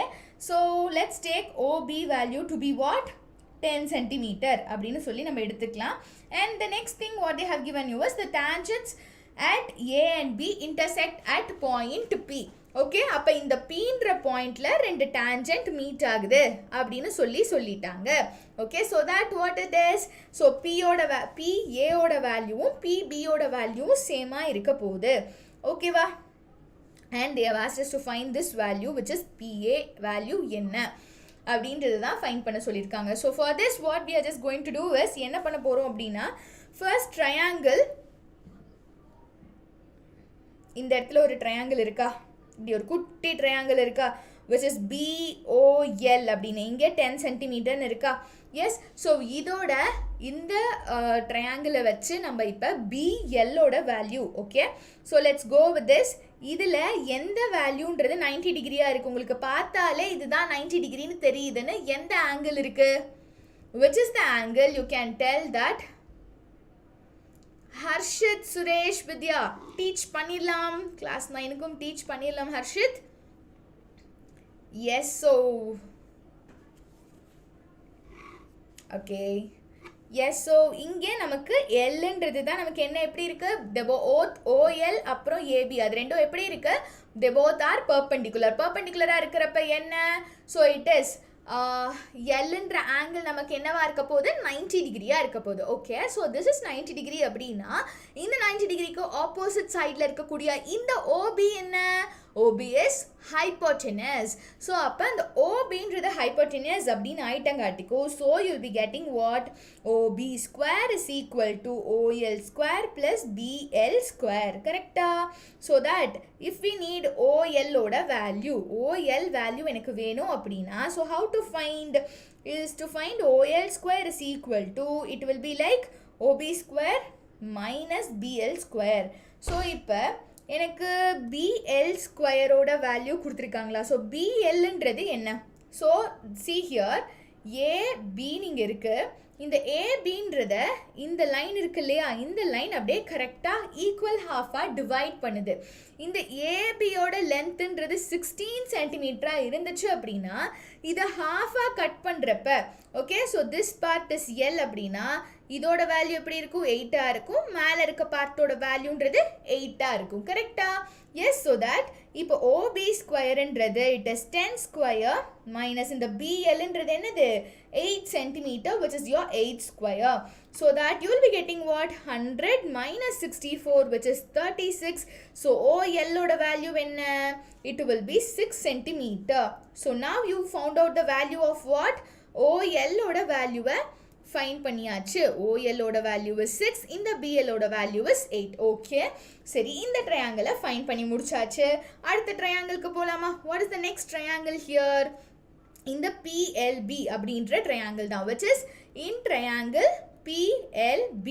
so let's take OB value to be what? 10 cm அப்படின்னு சொல்லி நம்ம எடுத்துக்கலாம். And the next thing what they have given you is the tangents at A and B intersect at point P. Okay, அப்போ இந்த பீன்ற பாயிண்ட்ல ரெண்டு tangent meet ஆகுது அப்படின்னு சொல்லிட்டாங்க. Okay, so that what it is? So பிஏயோட வேல்யூவும் பிபியோட வேல்யூவும் சேமாக இருக்க போகுது. ஓகேவா? and they have asked us to find this value which is PA value என்ன அப்படின்றது தான் ஃபைண்ட் பண்ண சொல்லியிருக்காங்க. So for this what we are just going to do is என்ன பண்ண போகிறோம் அப்படின்னா, ஃபர்ஸ்ட் ட்ரையாங்கிள், இந்த இடத்துல ஒரு ட்ரையாங்கிள் இருக்கா? இப்படி ஒரு குட்டி ட்ரையாங்கிள் இருக்கா? which is BOL அப்படின்னு, இங்கே 10 cm இருக்கா? எஸ். ஸோ இதோட இந்த ட்ரையாங்கிளை வச்சு நம்ம இப்போ BLோட value, okay, so let's go with this. இதில் எந்த வேல்யூன்றது 90 டிகிரியாக இருக்குது. உங்களுக்கு பார்த்தாலே இதுதான் 90 டிகிரின்னு தெரியுதுன்னு எந்த ஆங்கிள் இருக்குது? which is the angle you can tell that? Harshith, Suresh, Vidya teach பண்ணிடலாம். கிளாஸ் 9க்கும் டீச் பண்ணிடலாம் Harshith. Yes. So okay, yes. So இங்கே நமக்கு எல்ன்றது தான் நமக்கு என்ன எப்படி இருக்குது? both OL அப்புறம் AB அது ரெண்டும் எப்படி இருக்குது? they both are பர்பெண்டிகுலராக இருக்கிறப்ப என்ன? ஸோ இட் இஸ் எல்ன்ற ஆங்கிள் நமக்கு என்னவா இருக்க போகுது? 90 டிகிரியாக இருக்க போகுது. Okay, so this is 90 degree அப்படின்னா இந்த 90 டிகிரிக்கு ஆப்போசிட் சைடில் இருக்கக்கூடிய இந்த OB என்ன? OB is hypotenuse. ஸோ அப்போ அந்த OBன்றது hypotenuse அப்படின்னு ஆயிட்டங்காட்டிக்கோ, so you'll be getting what? OB square is equal to OL square plus BL square. கரெக்டா? So that if we need OL ஓட வேல்யூ, OL வேல்யூ எனக்கு வேணும் அப்படின்னா, so how to find is to find OL square is equal to, it will be like OB square minus BL square. So இப்போ எனக்கு BL ஸ்கொயரோட value கொடுத்துருக்காங்களா? So BLன்றது என்ன? So see here ABன்னு இங்கே இருக்குது. இந்த ABன்றத இந்த லைன் இருக்கு இல்லையா, இந்த லைன் அப்படியே கரெக்டாக ஈக்குவல் ஹாஃபாக டிவைட் பண்ணுது. இந்த ஏபியோட லென்த்துன்றது 16 சென்டிமீட்டராக இருந்துச்சு அப்படின்னா இதை ஹாஃபாக கட் பண்ணுறப்ப, okay, so this part is L அப்படின்னா இதோட வேல்யூ எப்படி இருக்கும்? 8ஆக இருக்கும். மேலே இருக்க பார்ட்டோட வேல்யூன்றது 8ஆக இருக்கும். கரெக்டா? எஸ். ஸோ தட் இப்போ OB ஸ்கொயர்ன்றது இட் இஸ் 10 ஸ்கொயர் மைனஸ் இந்த BLன்றது என்னது? 8 centimeter which is your 8 square. So that you will be getting what? 100 minus 64 which is 36. So OL oda value enna? It will be 6 centimeter. So now you found out the value of what? OL oda value find பண்ணியாச்சு. OL ஓட value is 6, இந்த BL ஓட value is 8. Okay, சரி, இந்த ட்ரையாங்கிளை find பண்ணி முடிச்சாச்சு. அடுத்த ட்ரையாங்கிளுக்கு போகலாமா? What is the next triangle here? இந்த PLB அப்படின்ற ட்ரையாங்கிள் தான், which is in triangle PLB.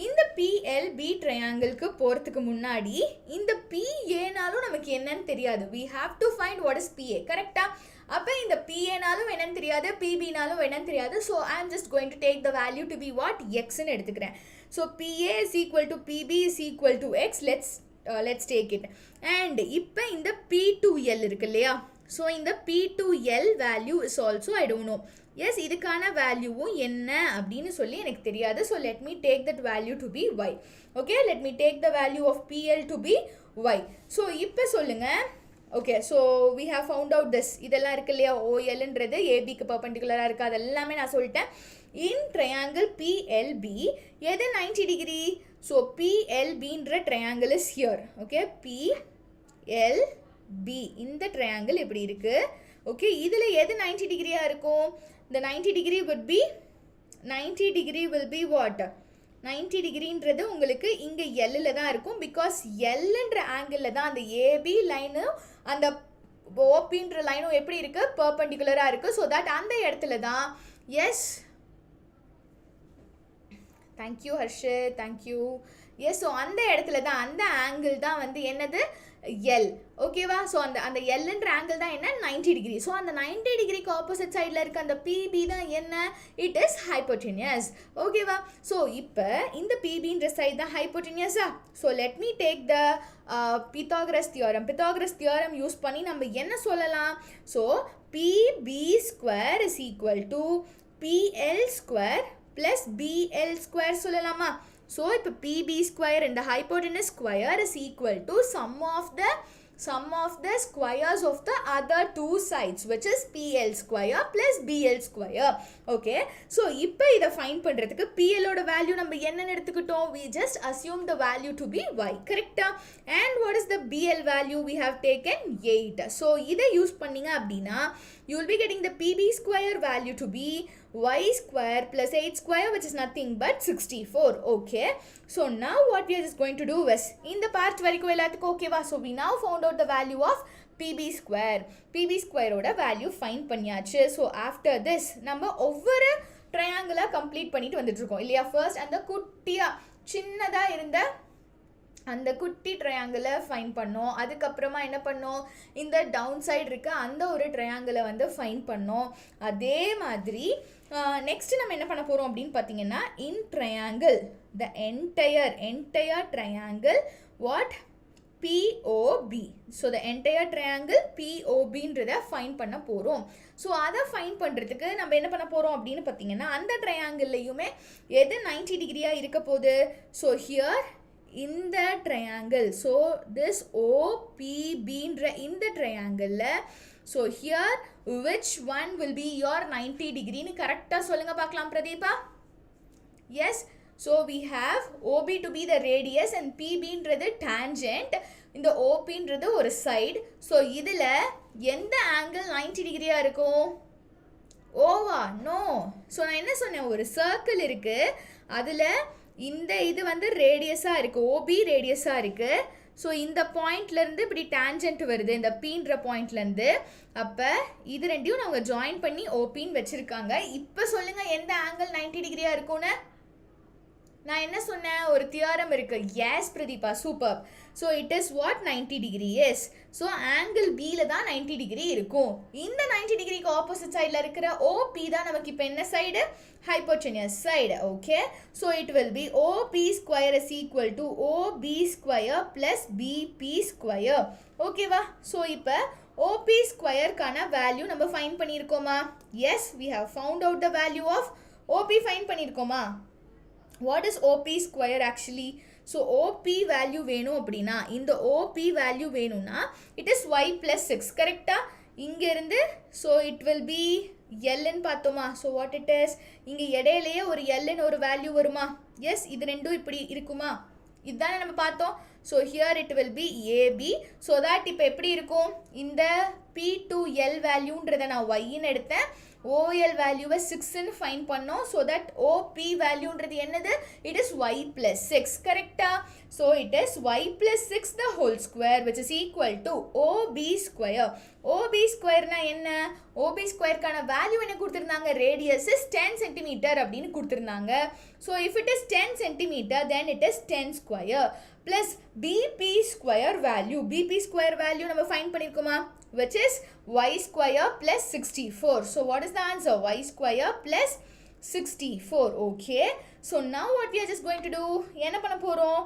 இந்த PLB ட்ரையாங்கிளுக்கு போகிறதுக்கு முன்னாடி இந்த PAனாலும் நமக்கு என்னன்னு தெரியாது. we have to find what is PA. கரெக்டா? அப்போ இந்த PAனாலும் என்னன்னு தெரியாது, PBனாலும் என்னன்னு தெரியாது. So I am just going to take the value to be what? Xன்னு எடுத்துக்கிறேன். So PA is equal to PB is equal to X. let's take it. and இப்போ இந்த P2L இருக்கு இல்லையா, ஸோ இந்த P2L value is also I don't know. Yes, இதுக்கான வேல்யூவும் என்ன அப்படின்னு சொல்லி எனக்கு தெரியாது. So let me take that value to be Y. Okay, let me take the value of PL to be Y. ஸோ இப்போ சொல்லுங்கள், Okay, so we have found out this. இதெல்லாம் இருக்கு இல்லையா, OLன்றது ABக்கு perpendicular-ஆ இருக்கு, அதெல்லாமே நான் சொல்லிட்டேன். In triangle PLB, எது 90 degree? So PLBன்ற triangle is here. Okay, PLB. இந்த triangle எப்படி இருக்கு? Okay, இதில் எது 90 degree-ஆ இருக்கும்? The 90 degree would be, 90 degree will be what? 90 டிகிரின்றது உங்களுக்கு இங்கே எல்லில் தான் இருக்கும், பிகாஸ் எல்லுன்ற ஆங்கிளில் தான் அந்த ஏபி லைனும் அந்த ஓபின்ற லைனும் எப்படி இருக்குது, பர்பெண்டிகுலராக இருக்குது. ஸோ தட் அந்த இடத்துல தான், yes, thank you Harshith, thank you. Yes, so அந்த இடத்துல தான், அந்த ஆங்கிள் தான் வந்து என்னது, எல். ஓகேவா? ஸோ அந்த எல்ன்ற ஆங்கிள் தான் என்ன, 90 டிகிரி. ஸோ அந்த 90 டிகிரிக்கு ஆப்போசிட் சைடில் இருக்க அந்த பிபி தான் என்ன, இட் இஸ் ஹைப்போட்டெனியஸ். ஓகேவா? ஸோ இப்போ இந்த பிபின்ற சைடு தான் ஹைப்போட்டெனியஸா. So let me take the Pythagoras theorem. Pythagoras theorem use பண்ணி நம்ம என்ன சொல்லலாம்? So PB square is equal to PL square plus PL square சொல்லலாமா? So, இப்போ PB square and the hypotenuse square is equal to sum of the squares of the other two sides, which is PL square plus BL square. Okay. So, இப்போ இதை find பண்றதுக்கு PL ஓட value நம்ம என்னன்னு எடுத்துக்கிட்டோம்? We just assume the value to be y. Correct? And what is the BL value? We have taken 8. So, இதை use பண்ணீங்க அப்படின்னா, you will be getting the PB square value to be y square plus 8 square, which is nothing but 64. Okay. So now what we are just going to do is, in the part varaikum ellathukku okay va. So we now found out the value of PB square. PB square oda value find பண்ணியாச்சு. So after this நம்ம ஒவ்வொரு triangle complete பண்ணிட்டு வந்துட்டு இருக்கோம் இல்லையா. First அந்த குட்டியா சின்னதா இருந்த அந்த குட்டி ட்ரையாங்கிளை ஃபைன் பண்ணோம். அதுக்கப்புறமா என்ன பண்ணோம், இந்த டவுன் சைடு இருக்க அந்த ஒரு ட்ரையாங்கிளை வந்து ஃபைன் பண்ணோம். அதே மாதிரி நெக்ஸ்ட் நம்ம என்ன பண்ண போகிறோம் அப்படின்னு பார்த்தீங்கன்னா, in triangle the entire triangle what, POB. So the entire triangle POBன்றதை ஃபைன் பண்ண போகிறோம். ஸோ அதை ஃபைன் பண்ணுறதுக்கு நம்ம என்ன பண்ண போகிறோம் அப்படின்னு பார்த்தீங்கன்னா, அந்த ட்ரையாங்கிள்லையுமே எது 90 டிகிரியாக இருக்க போகுது. ஸோ ஹியர் இந்த triangle, so this OPB in the triangle, so here which one will be your 90 degree னு கரெக்டா சொல்லுங்க பார்க்கலாம் Pratibha. Yes, so we have OB to be the radius and PB ன்றது tangent, இந்த OP ன்றது ஒரு side. so இதுல எந்த angle 90 டிகிரியா இருக்கும், ஓவா? நோ. ஸோ நான் என்ன சொன்னேன், ஒரு சர்க்கிள் இருக்கு, அதில் இந்த இது வந்து ரேடியஸாக இருக்குது, ஓபி ரேடியஸாக இருக்குது. ஸோ இந்த பாயிண்ட்லேருந்து இப்படி டேஞ்சன்ட் வருது, இந்த பீன்ற பாயிண்ட்லேருந்து. அப்போ இது ரெண்டையும் அவங்க ஜாயின் பண்ணி ஓபின்னு வச்சுருக்காங்க. இப்போ சொல்லுங்கள் எந்த ஆங்கிள் 90 டிகிரியாக இருக்கும்னு. நான் என்ன சொன்னேன், ஒரு தியரம் இருக்கு. Yes Pratheeba, super. So it is what, 90 degree. Yes. So angle பியில் தான் 90 டிகிரி இருக்கும். இந்த 90 டிகிரிக்கு ஆப்போசிட் சைடில் இருக்கிற ஓபி தான் நமக்கு இப்போ என்ன side, hypotenuse side. Okay. So it will be OP square is equal to OP square plus PB square. ஓகேவா? ஸோ இப்போ ஓபி ஸ்கொயருக்கான வேல்யூ நம்ம ஃபைன் பண்ணியிருக்கோமா? Yes, we have found out the value of OP find பண்ணியிருக்கோமா? What is OP square actually? So OP value வேணும் அப்படின்னா, இந்த OP value வேணும்னா it is y plus 6. கரெக்டா? இங்க இருந்து so it will be L ன்னு பார்த்தோமா? So what it is, இங்க இடையிலேயே ஒரு L ன்னு ஒரு வேல்யூ வருமா? எஸ், இது ரெண்டும் இப்படி இருக்குமா? இதுதானே நம்ம பார்த்தோம். So here it will be AB. So that இப்போ எப்படி இருக்கும், இந்த P to L வேல்யூன்றதை நான் yன்னு எடுத்தேன், OL வேல்யூவை 6ன்னு ஃபைன் பண்ணோம். ஸோ தட் OP வேல்யூன்றது என்னது, இட் இஸ் y plus 6. கரெக்டா? So it is y plus 6 the whole square, which is equal to OB square. OB ஸ்கொயர்னா என்ன, OB ஸ்கொயருக்கான வேல்யூ என்ன கொடுத்துருந்தாங்க, ரேடியஸ் இஸ் 10 சென்டிமீட்டர் அப்படின்னு கொடுத்துருந்தாங்க. So if it is 10 centimetre then it is 10 square plus BP square value. BP square value நம்ம find பண்ணியிருக்கோமா, which is y square plus 64. So what is the answer, y square plus 64. Okay. So now what we are just going to do, என்ன பண்ண போகிறோம்,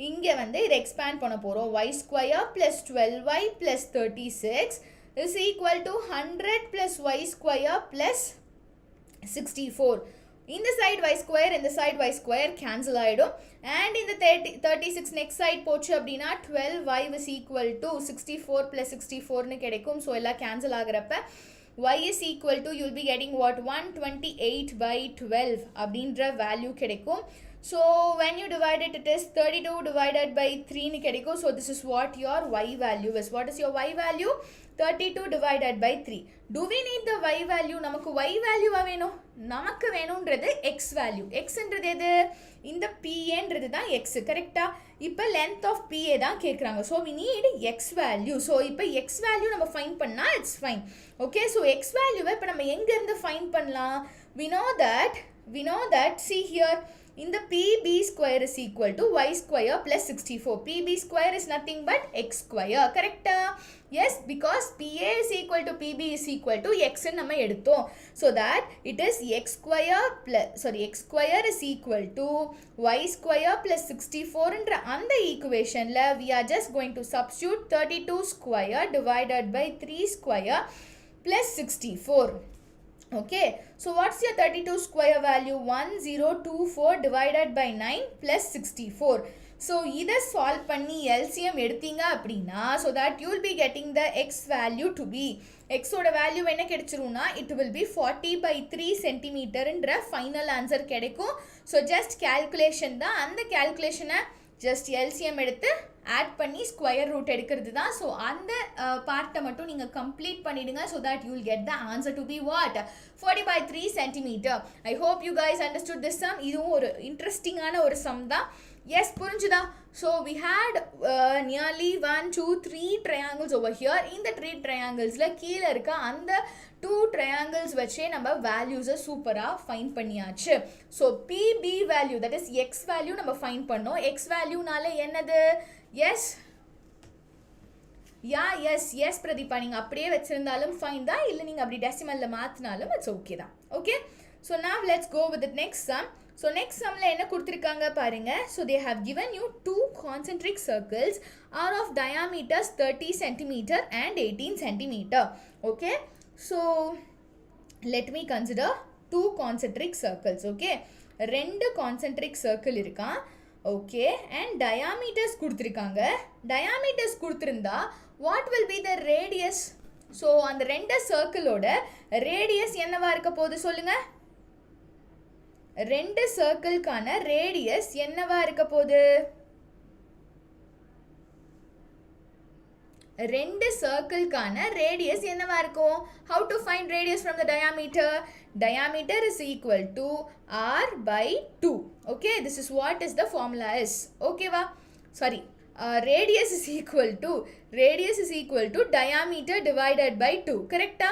இங்கே வந்து இதை expand பண்ண போகிறோம். y square plus 12y plus 36 is equal to 100 plus y square plus 64. இந்த side y square இந்த side y square cancel ஆயிடும். And இந்த 36 next side போச்சு அப்படின்னா 12y is equal to 64 plus 64 னு கிடைக்கும். ஸோ எல்லாம் cancel ஆகிறப்ப y is equal to, you'll be getting what, 128 by 12 அப்படின்ற value கிடைக்கும். So when you divide it, it is 32 divided by 3 னு கிடைக்கும். So this is what your y value is. What is your y value? 32 divided by 3. Do we need the y value? நமக்கு y value வேணும். நமக்கு வேணும்ன்றது x value. x ன்றது எது? இந்த PA ன்றது தான் x. கரெக்டா? இப்போ length of PA தான் கேட்குறாங்க. So we need x value. So இப்போ x value நம்ம find பண்ணா it's fine. Okay, so x value இப்போ நம்ம எங்க இருந்து find பண்ணலாம்? We know that, see here, in the PB square is equal to y square plus 64. PB square is nothing but x square. Correct? Yes, because PA is equal to PB is equal to x ன்னு நம்ம எடுத்தோம். So that it is x square is equal to y square plus 64 ன்ற அந்த equationல we are just going to substitute 32 square divided by 3 square plus 64. Okay, so what's your 32 square value? 1024 divided by 9 plus 64. So இதை solve பண்ணி LCM எடுத்தீங்க அப்படின்னா, so that you will be getting the x value to be, x ஓட value என்ன கிடைச்சிரும்னா, it will be 40 by 3 centimeter ன்ற final answer கிடைக்கும். So just calculation தான், அந்த calculation-ஐ just LCM எடுத்து add பண்ணி square root எடுக்கிறது தான். ஸோ அந்த பார்ட்டை மட்டும் நீங்கள் கம்ப்ளீட் பண்ணிடுங்க. So that you will get the answer to be what, 40 by 3 centimeter. I hope you guys understood this sum. இதுவும் ஒரு இன்ட்ரெஸ்டிங்கான ஒரு சம் தான். எஸ், புரிஞ்சுதா? So we had nearly 1 2 3 triangles over here. இந்த 3 ட்ரையாங்கிள்ஸில் கீழே இருக்க அந்த 2 ட்ரையாங்கிள்ஸ் வச்சே நம்ம வேல்யூஸை சூப்பராக ஃபைன் பண்ணியாச்சு. So PB value, that is x value நம்ம ஃபைன் பண்ணோம். எக்ஸ் வேல்யூனால என்னது? எஸ் எஸ் பிரதீபா, நீங்கள் அப்படியே வச்சுருந்தாலும் ஃபைன் தான், இல்லை நீங்கள் அப்படி டெசிமலில் மாற்றினாலும் இட்ஸ் ஓகே தான். Okay, so now let's go with the next sum. So next சம்மில் என்ன கொடுத்துருக்காங்க பாருங்க. So they have given you 2 concentric circles are of diameters 30 centimeter and 18 centimeter. Okay, so let me consider 2 concentric circles. Okay, 2 concentric circle இருக்கான். Okay, and diameters கொடுத்துருக்காங்க. Diameters கொடுத்துருந்தா what will be the radius? So அந்த 2 சர்க்கிளோட radius என்னவா இருக்க போகுது சொல்லுங்க? 2 சர்க்கிள்கான radius என்னவா இருக்க போகுது? 2 சர்க்கிள்கான ரேடியஸ் என்னவா இருக்கும்? How to find radius from the diameter? Diameter is equal to r by 2. Okay, this is what is the formula is. Okay va? Sorry, radius is equal to diameter divided by 2. Correct?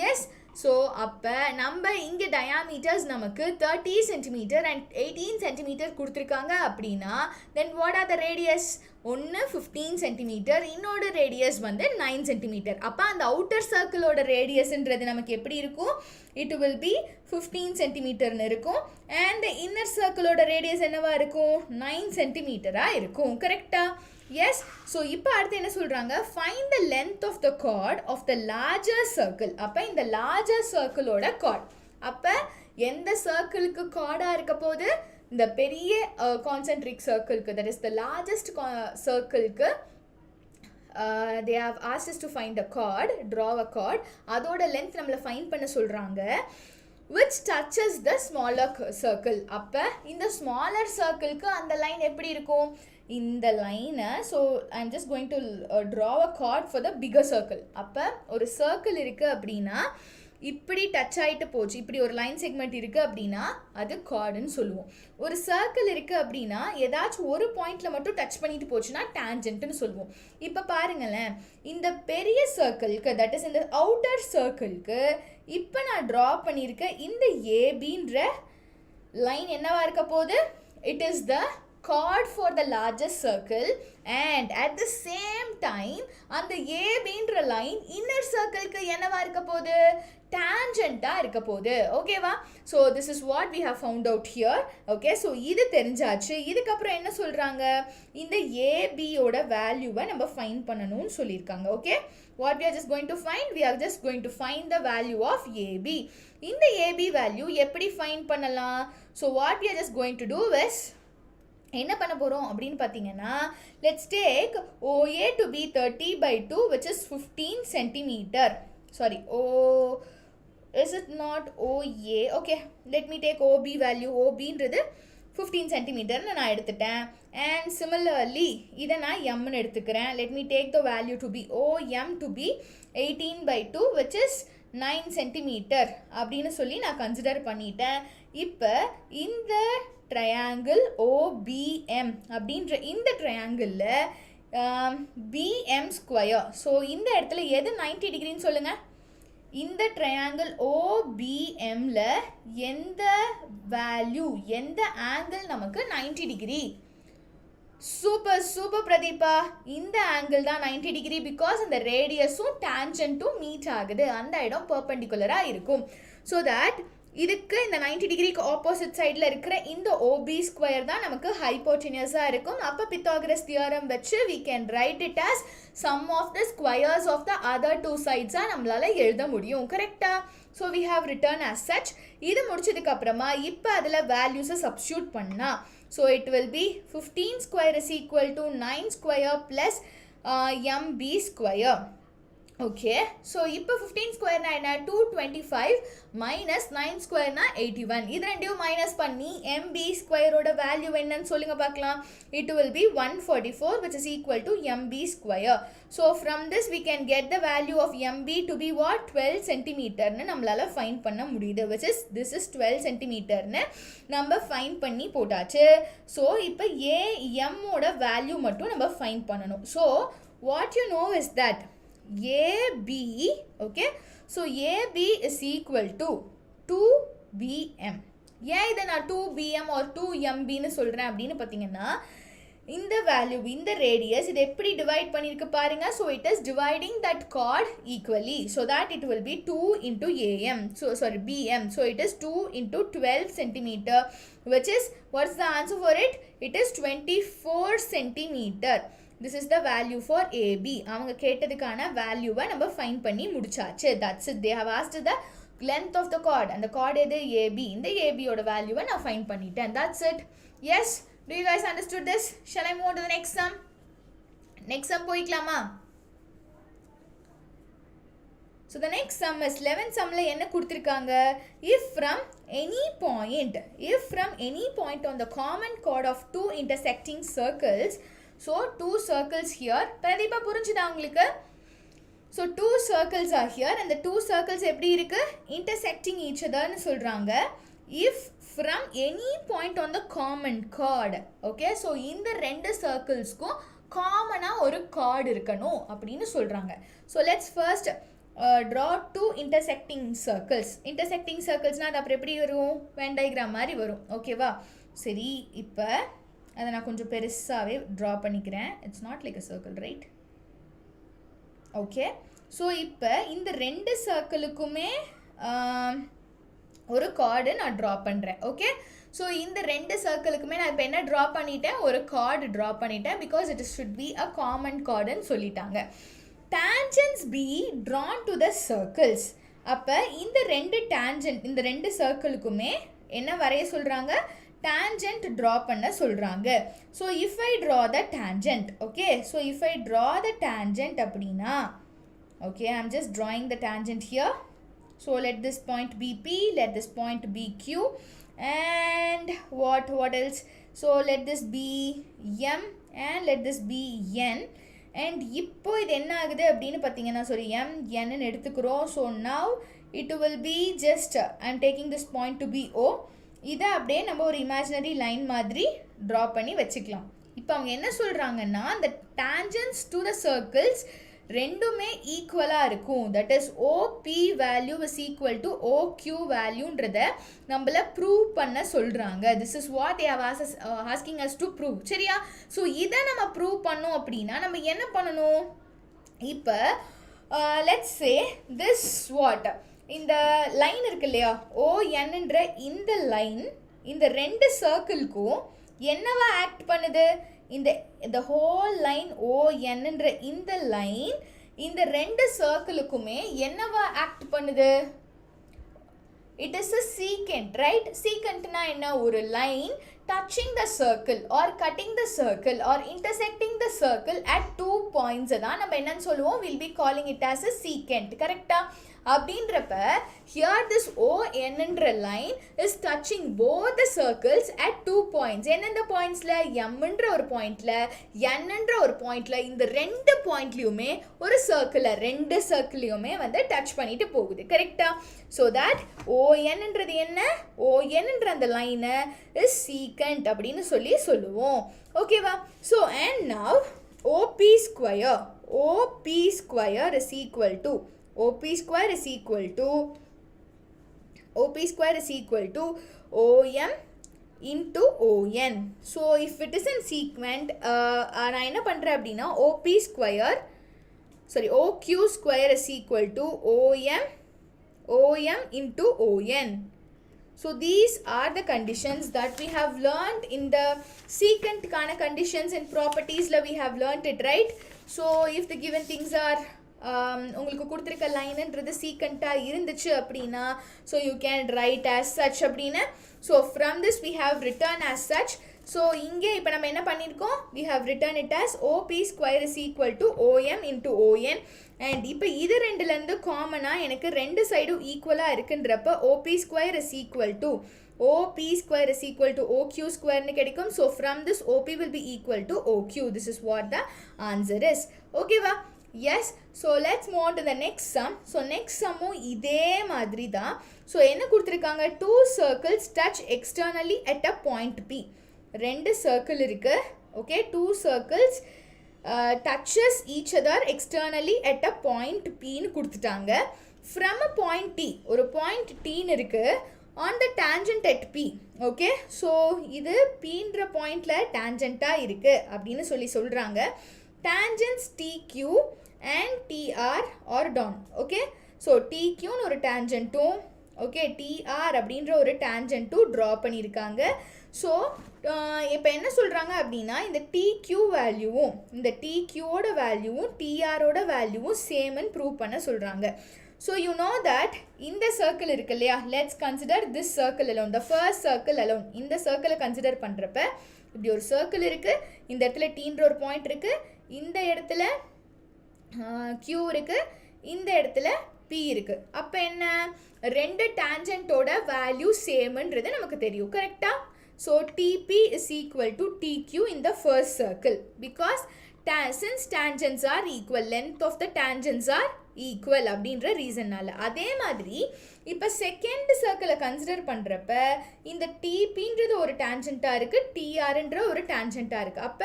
Yes. So அப்போ நம்ம இங்கே diameters நமக்கு 30 centimetre and 18 centimetre கொடுத்துருக்காங்க அப்படின்னா then what are the radius? ஒன்று 15 centimetre, இன்னொரு radius வந்து 9 centimetre. அப்போ அந்த அவுட்டர் சர்க்கிளோட ரேடியஸ்ன்றது நமக்கு எப்படி இருக்கும்? இட் வில் பி 15 சென்டிமீட்டர்னு இருக்கும். அண்ட் இன்னர் சர்க்கிளோட ரேடியஸ் என்னவா இருக்கும்? 9 சென்டிமீட்டராக இருக்கும். கரெக்டா? எஸ். ஸோ இப்போ அடுத்து என்ன சொல்கிறாங்க? Find the length of the chord of the larger circle. அப்போ இந்த லார்ஜர் சர்க்கிளோட கார்ட், அப்போ எந்த சர்க்கிளுக்கு கார்டாக இருக்க போது? இந்த பெரிய கான்சென்ட்ரிக் சர்க்கிளுக்கு, தட் இஸ் த லார்ஜஸ்ட் சர்க்கிளுக்கு they have asked us to find a chord, draw a chord. அதோட லென்த் நம்மளை ஃபைண்ட் பண்ண சொல்கிறாங்க. which touches the smaller circle. அப்போ இந்த smaller circleக்கு அந்த லைன் எப்படி இருக்கும்? இந்த லைனை, so I'm just going to draw a chord for the bigger circle. அப்போ ஒரு சர்க்கிள் இருக்குது அப்படின்னா இப்படி டச் ஆகிட்டு போச்சு, இப்படி ஒரு லைன் செக்மெண்ட் இருக்குது அப்படின்னா அது கார்டுன்னு சொல்லுவோம். ஒரு சர்க்கிள் இருக்குது அப்படின்னா ஏதாச்சும் ஒரு பாயிண்டில் மட்டும் டச் பண்ணிட்டு போச்சுன்னா டேஞ்சன்ட்னு சொல்லுவோம். இப்போ பாருங்களேன், இந்த பெரிய சர்க்கிளுக்கு, தட் இஸ் இந்த அவுட்டர் சர்க்கிளுக்கு இப்போ நான் ட்ரா பண்ணியிருக்க இந்த ஏபின்ற லைன் என்னவா இருக்க போகுது? It is the chord for the largest circle, and at the same time அந்த ABன்ற line inner circleக்கு என்னவா இருக்க போகுது? tangent இருக்க போகுது. ஓகேவா? So this is what we have found out here. Okay, so இது தெரிஞ்சாச்சு. இதுக்கப்புறம் என்ன சொல்கிறாங்க, இந்த ஏபியோட வேல்யூவை நம்ம ஃபைண்ட் பண்ணணும்னு சொல்லியிருக்காங்க. Okay, what we are just going to find, we are just going to find the value of AB. இந்த AB value எப்படி ஃபைண்ட் பண்ணலாம்? So what we are just going to do is, என்ன பண்ண போகிறோம் அப்படின்னு பார்த்தீங்கன்னா, let's take OA to be 30/2 which is 15 centimeter. Sorry, is it not OA? Okay, let me take OB value. OBன்றது 15 centimeterன்னு நான் எடுத்துட்டேன். And similarly, இதை நான் mன்னு எடுத்துக்கிறேன். Let me take the value to be OM to be 18/2 which is 9 centimeter அப்படின்னு சொல்லி நான் consider பண்ணிட்டேன். இப்போ இந்த ட்ரையாங்கிள் OBM அப்படின்ற இந்த ட்ரையாங்கிளில் BM ஸ்கொயர். ஸோ இந்த இடத்துல எது 90 டிகிரின்னு சொல்லுங்கள். இந்த ட்ரையாங்கிள் OBMல எந்த வேல்யூ, எந்த ஆங்கிள் நமக்கு 90 டிகிரி? சூப்பர் சூப்பர் பிரதீபா, இந்த ஆங்கிள் தான் 90 டிகிரி. பிகாஸ் அந்த ரேடியஸும் டேன்ஜென்ட்டும் மீட் ஆகுது, அந்த இடம் பெர்பெண்டிகுலராக இருக்கும். ஸோ தட் இதுக்கு இந்த 90 டிகிரிக்கு ஆப்போசிட் சைடில் இருக்கிற இந்த OB ஸ்கொயர் தான் நமக்கு ஹைப்போட்டெனியஸாக இருக்கும். அப்போ பித்தாகரஸ் தியரம் வச்சு we can write it as sum of the squares of the other two sides நம்மளால எழுத முடியும். கரெக்டா? So we have written as such. இது முடிச்சதுக்கு அப்புறமா இப்போ அதில் வேல்யூஸை சப்ஸ்டியூட் பண்ணா, so it will be 15 square is equal to 9 square plus MB square. Okay, so இப்போ 15 ஸ்கொயர்னா என்ன? 225 மைனஸ் 9 ஸ்கொயர்னா 81. இது ரெண்டையும் மைனஸ் பண்ணி MB ஸ்கொயரோட வேல்யூ என்னன்னு சொல்லுங்க பார்க்கலாம். It will be 144 which is equal to MB square. So from this we can get the value of MB to be what? 12 centimeterன்னு நம்மளால ஃபைண்ட் பண்ண முடியுது. which is this is 12 centimeterன்னு நம்ம ஃபைண்ட் பண்ணி போட்டாச்சு. ஸோ இப்போ AM ஓட வேல்யூ மட்டும் நம்ம ஃபைண்ட் பண்ணணும். So what you know is that AB, okay, so AB is equal to 2BM. ஏன் இதை நான் 2BM or 2MB ன்னு சொல்கிறேன் அப்படின்னு பார்த்தீங்கன்னா, இந்த வேல்யூ, இந்த ரேடியஸ் இது எப்படி டிவைட் பண்ணியிருக்கு பாருங்க. So it is dividing that card equally, so that it will B 2 into AM, so sorry BM, so it is 2 into 12 centimeter which is, what's the answer for it? It is 24 centimeter. This is the value for AB. அவங்க கேட்டதுக்கான வேல்யூவை நம்ம find பண்ணி முடிச்சாச்சு. That's it. They have asked the length of the chord. அந்த chord எது? AB. இந்த AB ஓட வேல்யூவை நான் ஃபைண்ட் பண்ணிட்டேன். That's it. Yes. Do you guys understood this? Shall I move on to the next sum? Next sum போய்க்கலாமா? So the next sum is 11th sumல என்ன கொடுத்திருக்காங்க? If from any point on the common chord of two intersecting circles, so two circles here. Pratibha புரிஞ்சுதா உங்களுக்கு? So two circles are here and the two circles எப்படி இருக்கு? Intersecting each other ன்னு சொல்றாங்க. If from any point on the common chord, okay, so இந்த ரெண்டு சர்க்கிள்ஸ்க்கும் காமனா ஒரு chord இருக்கணும் அப்படின்னு சொல்றாங்க. So let's first draw two intersecting circles. Intersecting circlesனா அது அப்புறம் எப்படி வரும்? Venn diagram மாதிரி வரும். ஓகேவா? சரி, இப்போ அதை நான் கொஞ்சம் பெருசாகவே ட்ரா பண்ணிக்கிறேன். It's not like a circle, right? Okay, so இப்போ இந்த ரெண்டு சர்க்கிளுக்குமே ஒரு கார்டு நான் ட்ரா பண்ணுறேன். ஓகே, ஸோ இந்த ரெண்டு சர்க்கிளுக்குமே நான் இப்போ என்ன ட்ரா பண்ணிட்டேன்? ஒரு கார்டு ட்ரா பண்ணிட்டேன். Because it should be a common கார்டுன்னு சொல்லிட்டாங்க. Tangents be drawn to the circles. அப்போ இந்த ரெண்டு டேஞ்சன்ட், இந்த ரெண்டு சர்க்கிளுக்குமே என்ன வரைய சொல்கிறாங்க? tangent draw பண்ண சொல்றாங்க. So if I draw the tangent, okay, so if I draw the tangent அப்படினா, okay, I'm just drawing the tangent here. So let this point be P, let this point be Q, and what else? So let this be M and let this be N. And இப்போ இது என்ன ஆகுது அப்படின்னு பார்த்தீங்கன்னா, sorry, M, N ன்னு எடுத்துக்கிறோம். So now it will be just, I'm taking this point to be O. இதை அப்படியே நம்ம ஒரு இமேஜினரி லைன் மாதிரி ட்ரா பண்ணி வச்சுக்கலாம். இப்போ அவங்க என்ன சொல்கிறாங்கன்னா, அந்த டேஞ்சன்ஸ் டு த சர்க்கிள்ஸ் ரெண்டுமே ஈக்குவலாக இருக்கும். That is OP value is equal to OQ வேல்யூன்றதை நம்மள ப்ரூவ் பண்ண சொல்கிறாங்க. This is what they have asking us to prove. சரியா? ஸோ இதை நம்ம ப்ரூவ் பண்ணோம் அப்படின்னா நம்ம என்ன பண்ணணும்? இப்போ லெட்ஸ் சே திஸ் வாட், இந்த லைன் இருக்கு இல்லையா ONன்ற இந்த லைன் இந்த ரெண்டு சர்க்கிள்க்கும் என்னவா ஆக்ட் பண்ணுது இந்த ஹோல் லைன் ONன்ற இந்த லைன் இந்த ரெண்டு சர்க்கிளுக்குமே என்னவா ஆக்ட் பண்ணுது it is a secant right secant na enna oru line touching the circle or cutting the circle or intersecting the circle at 2 points da நம்ம என்னன்னு சொல்லுவோம் we'll be calling it as a secant correct அப்படின்றப்ப here this ON என்ற line is touching both the circles at 2 points என்னென்ன பாயிண்ட்ஸ்ல M என்ற ஒரு பாயிண்ட்ல N என்ற ஒரு பாயிண்ட்ல இந்த ரெண்டு பாயிண்ட்லயுமே ஒரு சர்க்கிள ரெண்டு சர்க்கிளையுமே வந்து டச் பண்ணிட்டு போகுது கரெக்ட்டா so that ON என்றது என்ன ON என்ற அந்த லைன் is secant அப்படினு சொல்லுவோம் ஓகேவா so and now OP square is equal to OP square is equal to OM into ON. So if it is in sequent, நான் என்ன பண்றேன் அப்படின்னா OQ square is equal to OM into ON. So these are the conditions that we have learned in the secant kind of conditions and properties la we have learned it right. So if the given things are உங்களுக்கு கொடுத்திருக்க லைன்ன்றது சீக்கண்டா இருந்துச்சு அப்படினா so you can write as such அப்படினா so from this we have written as such so இங்கே இப்போ நம்ம என்ன பண்ணிருக்கோம் we have written it as OP square is equal to OM into ON and இப்போ இது ரெண்டுல இருந்து காமனா எனக்கு ரெண்டு சைடும் ஈக்குவலா இருக்குன்றப்ப OP square is equal to OQ square னு கிடைக்கும் so from this OP will be equal to OQ this is what the answer is okay va yes so let's move on to the next sum so next sum இதே மாதிரி தான் so என்ன கொடுத்திருக்காங்க two circles touch externally at a point P ரெண்டு circle இருக்கு okay two circles touches each other externally at a point P னு கொடுத்துட்டாங்க from a point T ஒரு point T னு இருக்கு on the tangent at P okay so இது P ன்ற பாயிண்ட்ல tangent-ஆ இருக்கு அப்படினு சொல்றாங்க tangents TQ and TR are down okay so TQ னு ஒரு tangent okay TR அப்படின்ற ஒரு tangent draw பண்ணிருக்காங்க so இப்போ என்ன சொல்றாங்க அப்படினா இந்த TQ வேல்யூவும் இந்த TQ ஓட வேல்யூவும் TR ஓட வேல்யூவும் சேம் ன்னு ப்ரூவ் பண்ண சொல்றாங்க so you know that இந்த circle இருக்கு இல்லையா let's consider this circle alone the first circle alone இந்த circle கன்சிடர் பண்றப்ப இப்படி ஒரு circle இருக்கு இந்த இடத்துல T ன்ற ஒரு பாயிண்ட் இருக்கு இந்த இடத்துல Q இருக்கு இந்த இடத்துல P இருக்கு அப்ப என்ன ரெண்டு டான்ஜென்ட்டோட வேல்யூ சேம்ன்றது நமக்கு தெரியும் கரெக்ட்டா so TP is equal to TQ in the first circle because since tangents are equal length of the tangents are equal அப்படின்ற ரீசன்னால அதே மாதிரி இப்ப செகண்ட் சர்க்கிளை கன்சிடர் பண்றப்ப இந்த TPன்றது ஒரு டான்ஜென்ட்டா இருக்கு TRன்ற ஒரு டான்ஜென்ட்டா இருக்கு அப்ப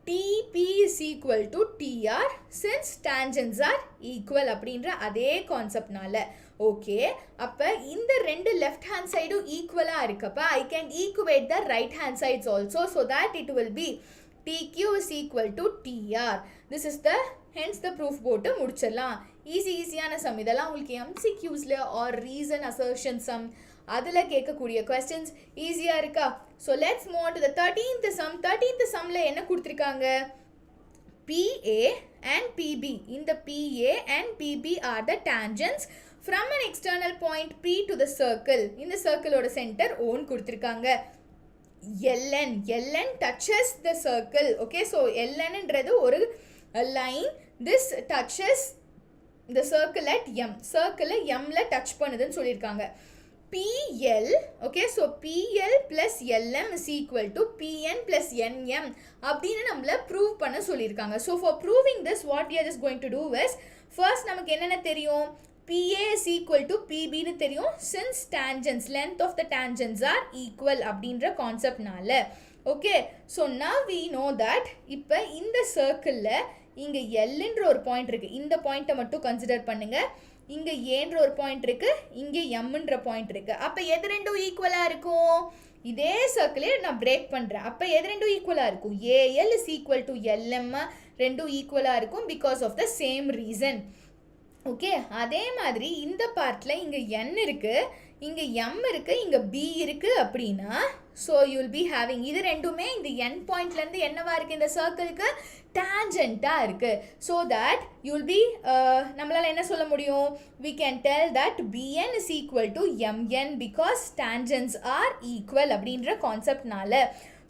TP is equal to TR since tangents are equal அப்படின்ற அதே கான்செப்ட்னால ஓகே அப்ப இந்த ரெண்டு லெஃப்ட் ஹேண்ட் சைடும் ஈக்குவலா இருக்கப்ப I can equate the right hand sides also so that it will be TQ is equal to TR this is the hence the proof போட்டு முடிச்சிடலாம் ஈஸியான சம் இதெல்லாம் உங்களுக்கு MCQsல or reason assertion sum அதுல கேட்கக்கூடிய questions ஈஸியா இருக்கா so let's move on to the 13th sumல என்ன கொடுத்திருக்காங்க PA and PB இந்த PA and PB are the tangents from an external point P to the circle இந்த circle-ஓட center O ன்னு கொடுத்திருக்காங்க LN touches the circle okay so LN ன்றது ஒரு line this touches the circle at M circle M ல touch பண்ணுதுன்னு சொல்லிருக்காங்க PL okay so PL plus LM is equal to PN plus NM அப்படினு நம்மள prove பண்ண சொல்லிருக்காங்க so for proving this what we are just going to do is first நமக்கு என்னென்ன தெரியும் PA is equal to PB னு தெரியும் since tangents length of the tangents are equal அப்படின்ற கான்செப்ட்னால okay so now we know that இப்ப இந்த சர்க்கிள்ல இங்க L ன்ற ஒரு பாயிண்ட் இருக்கு இந்த பாயிண்ட மட்டும் கன்சிடர் பண்ணுங்க இங்க A ன்ற ஒரு பாயிண்ட் இருக்கு இங்க M ன்ற பாயிண்ட் இருக்கு அப்ப எது ரெண்டும் ஈக்குவலா இருக்கும் இதே சர்க்கிளே நான் பிரேக் பண்றேன் அப்ப எது ரெண்டும் ஈக்குவலா இருக்கும் AL is equal to LM ரெண்டும் ஈக்குவலா இருக்கும் because of the same reason okay, அதே மாதிரி இந்த பார்ட்டில் இங்கே n இருக்குது, இங்கே m இருக்குது, இங்கே b இருக்குது அப்படின்னா so you will be having இது ரெண்டுமே இந்த n பாயிண்ட்லேருந்து என்னவா இருக்குது இந்த சர்க்கிளுக்கு டேஞ்சண்ட்டாக இருக்குது. So that you will B நம்மளால் என்ன சொல்ல முடியும், we can tell that bn is equal to mn because tangents are equal அப்படின்ற கான்செப்ட்னால.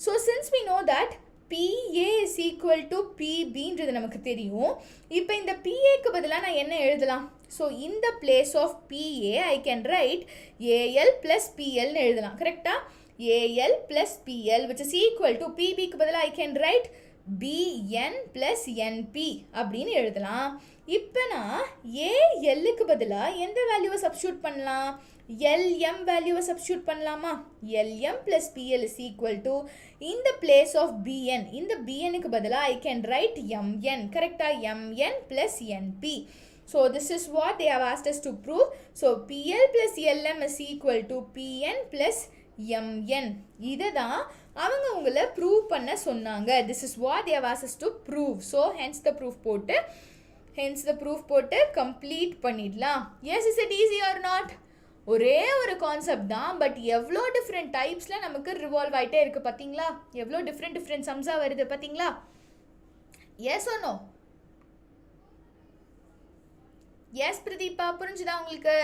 So since we know that PA is equal to PBன்றது நமக்கு தெரியும். இப்போ இந்த PAக்கு பதிலாக நான் என்ன எழுதலாம், ஸோ இந்த place of PA I can write AL plus PLன்னு எழுதலாம். கரெக்டாக, AL plus PL which is equal to PBக்கு பதிலாக I can write BN plus NP அப்படின்னு எழுதலாம். இப்போ நான் ALக்கு பதிலாக எந்த வேல்யூவை சப்ஸ்டியூட் பண்ணலாம், LM வேல்யூவை சப்ஸ்டியூட் பண்ணலாமா, LM plus PL is equal to in the place of BN, இந்த BNக்கு பதிலாக I can write MN. கரெக்டாக, MN plus NP. So this is what they have asked us to prove. So PL plus LM is equal to PN plus MN. இதை தான் அவங்க உங்களை prove பண்ண சொன்னாங்க. This is what they have asked us to prove. So hence the proof போட்டு complete பண்ணிடலாம். Yes, is it easy or not? ஒரே ஒரு கான்செப்ட் தான், பட் எவ்வளோ டிஃப்ரெண்ட் டைப்ஸில் நமக்கு ரிவால்வ் ஆகிட்டே இருக்குது பார்த்தீங்களா, எவ்வளோ டிஃப்ரெண்ட் சம்ஸாக வருது பார்த்தீங்களா. Yes or no? Yes Pratheeba, புரிஞ்சுதா உங்களுக்கு?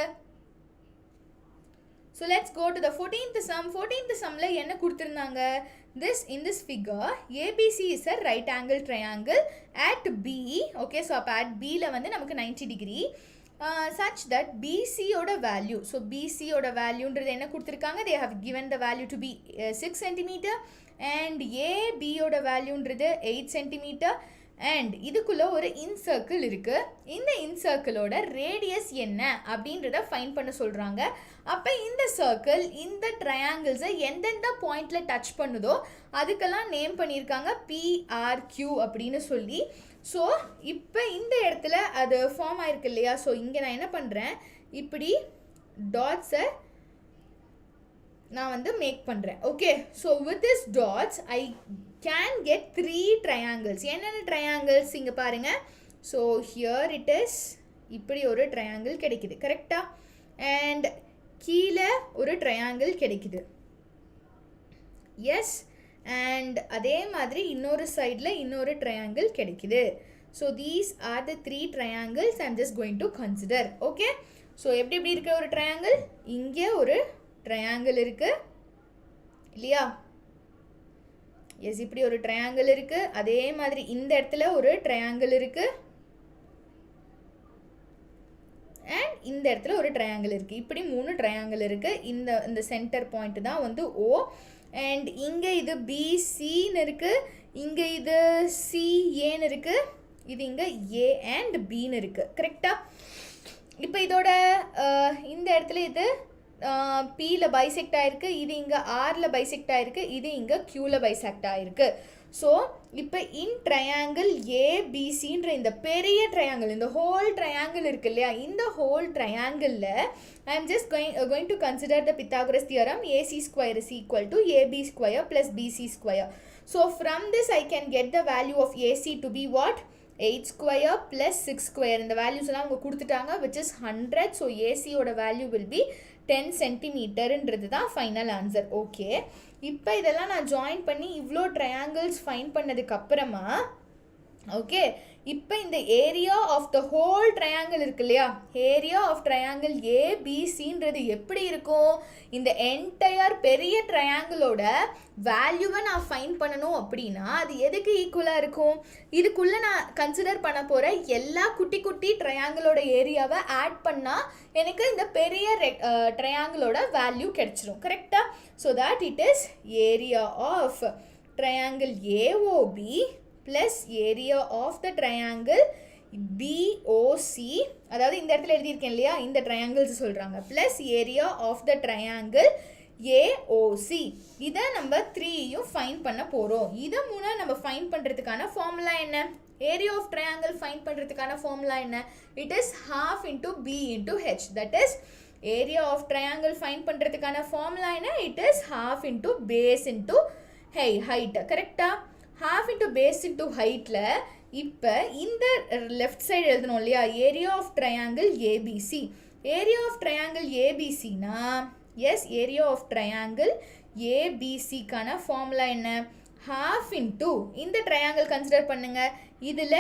So let's go to the 14th sum. 14th sumல என்ன கொடுத்திருந்தாங்க, in this figure ABC is a right angle triangle at B. Okay, so அப்போ at B ல வந்து நமக்கு 90 degree such that BC ஓட value, so BC ஓட valueன்றது என்ன கொடுத்திருக்காங்க, they have given the value to be 6 cm and AB ஓட valueன்றது 8 cm and இதுக்குள்ள ஒரு இன்சர்க்கிள் இருக்கு. இந்த இன்சர்க்கிளோட ரேடியஸ் என்ன அப்படின்றத ஃபைண்ட் பண்ண சொல்றாங்க. அப்போ இந்த சர்க்கிள் இந்த ட்ரையாங்கிள்ஸை எந்தெந்த பாயிண்ட்ல டச் பண்ணுதோ அதுக்கெல்லாம் நேம் பண்ணியிருக்காங்க PRQ அப்படின்னு சொல்லி. ஸோ இப்போ இந்த இடத்துல அது ஃபார்ம் ஆயிருக்கு இல்லையா, ஸோ இங்கே நான் என்ன பண்ணுறேன், இப்படி டாட்ஸை நான் வந்து மேக் பண்ணுறேன். Okay, so with this dots I can get 3 triangles. என்னென்ன ட்ரையாங்கிள்ஸ் இங்கே பாருங்கள். ஸோ ஹியர் இட் இஸ், இப்படி ஒரு ட்ரையாங்கிள் கிடைக்குது கரெக்டாக, அண்ட் கீழே ஒரு ட்ரையாங்கிள் கிடைக்குது. எஸ், அண்ட் அதே மாதிரி இன்னொரு சைடில் இன்னொரு ட்ரையாங்கிள் கிடைக்குது. So these are the 3 triangles I am just going to consider. Okay, so எப்படி இருக்கிற ஒரு ட்ரையாங்கிள், இங்கே ஒரு ட்ரையாங்கிள் இருக்குது இல்லையா, எஸ் இப்படி ஒரு ட்ரையாங்கிள் இருக்குது. அதே மாதிரி இந்த இடத்துல ஒரு ட்ரையாங்கிள் இருக்குது அண்ட் இந்த இடத்துல ஒரு ட்ரையாங்கிள் இருக்குது. இப்படி 3 ட்ரையாங்கிள் இருக்குது. இந்த சென்டர் பாயிண்ட் தான் வந்து O அண்ட் இங்கே இது BCன்னு இருக்குது, இங்கே இது CAன்னு இருக்குது, இது இங்கே A அண்ட் Bன்னு இருக்குது கரெக்டாக. இப்போ இதோட இந்த இடத்துல இது Pல பைசெக்ட் ஆகிருக்கு, இது இங்கே Rல பைசெக்ட் ஆகிருக்கு, இது இங்கே Qல பைசெக்ட் ஆகிருக்கு. ஸோ இப்போ இன் ட்ரையாங்கிள் ஏபிசின்ற இந்த பெரிய ட்ரையாங்கிள், இந்த ஹோல் ட்ரையாங்கிள் இருக்கு இல்லையா, இந்த ஹோல் ட்ரையாங்கிளில் I am just going to consider the Pythagoras theorem AC square is equal to AB square plus BC square. So from this I can get the value of AC to be what, 8 square plus 6 square. இந்த values எல்லாம் அவங்க கொடுத்துட்டாங்க which is 100. So AC ஓட value will be 10 சென்டிமீட்டர்ன்றது தான் final answer. Okay, இப்போ இதெல்லாம் நான் join பண்ணி இவ்வளோ ட்ரையாங்கிள்ஸ் ஃபைண்ட் பண்ணதுக்கப்புறமா ஓகே, இப்போ இந்த area of the whole triangle இருக்கு இல்லையா, ஏரியா ஆஃப் ட்ரையாங்கிள் ஏபிசின்றது எப்படி இருக்கும், இந்த என்டையர் பெரிய ட்ரையாங்கிளோட வேல்யூவை நான் ஃபைண்ட் பண்ணணும் அப்படின்னா அது எதுக்கு ஈக்குவலாக இருக்கும், இதுக்குள்ளே நான் கன்சிடர் பண்ண போகிற எல்லா குட்டி குட்டி ட்ரையாங்கிளோட ஏரியாவை ஆட் பண்ணால் எனக்கு இந்த பெரிய ட்ரையாங்கிளோட வேல்யூ கிடைச்சிரும் கரெக்டாக. So that it is area of triangle AOB plus area of the triangle BOC, அதாவது இந்த இடத்துல எழுதியிருக்கேன் இல்லையா, இந்த ட்ரையாங்கிள்ஸ் சொல்கிறாங்க, plus area of the triangle AOC. இதை நம்ம 3யும் ஃபைண்ட் பண்ண போகிறோம். இதை மூணு நம்ம ஃபைண்ட் பண்ணுறதுக்கான ஃபார்முலா என்ன, ஏரியா ஆஃப் ட்ரையாங்கிள் ஃபைண்ட் பண்ணுறதுக்கான ஃபார்முலா என்ன, it is half into B into H. That is area of triangle find பண்ணுறதுக்கான ஃபார்முலா என்ன, it is half into base into height கரெக்டாக. half into base into heightல இப்போ இந்த left side எழுதணும் இல்லையா, area of triangle ABC. Area of triangle ஏபிசினா yes, area of triangle ஏபிசிக்கான ஃபார்முலா என்ன, ஹாஃப் இன்டூ இந்த ட்ரையாங்கிள் கன்சிடர் பண்ணுங்க, இதில்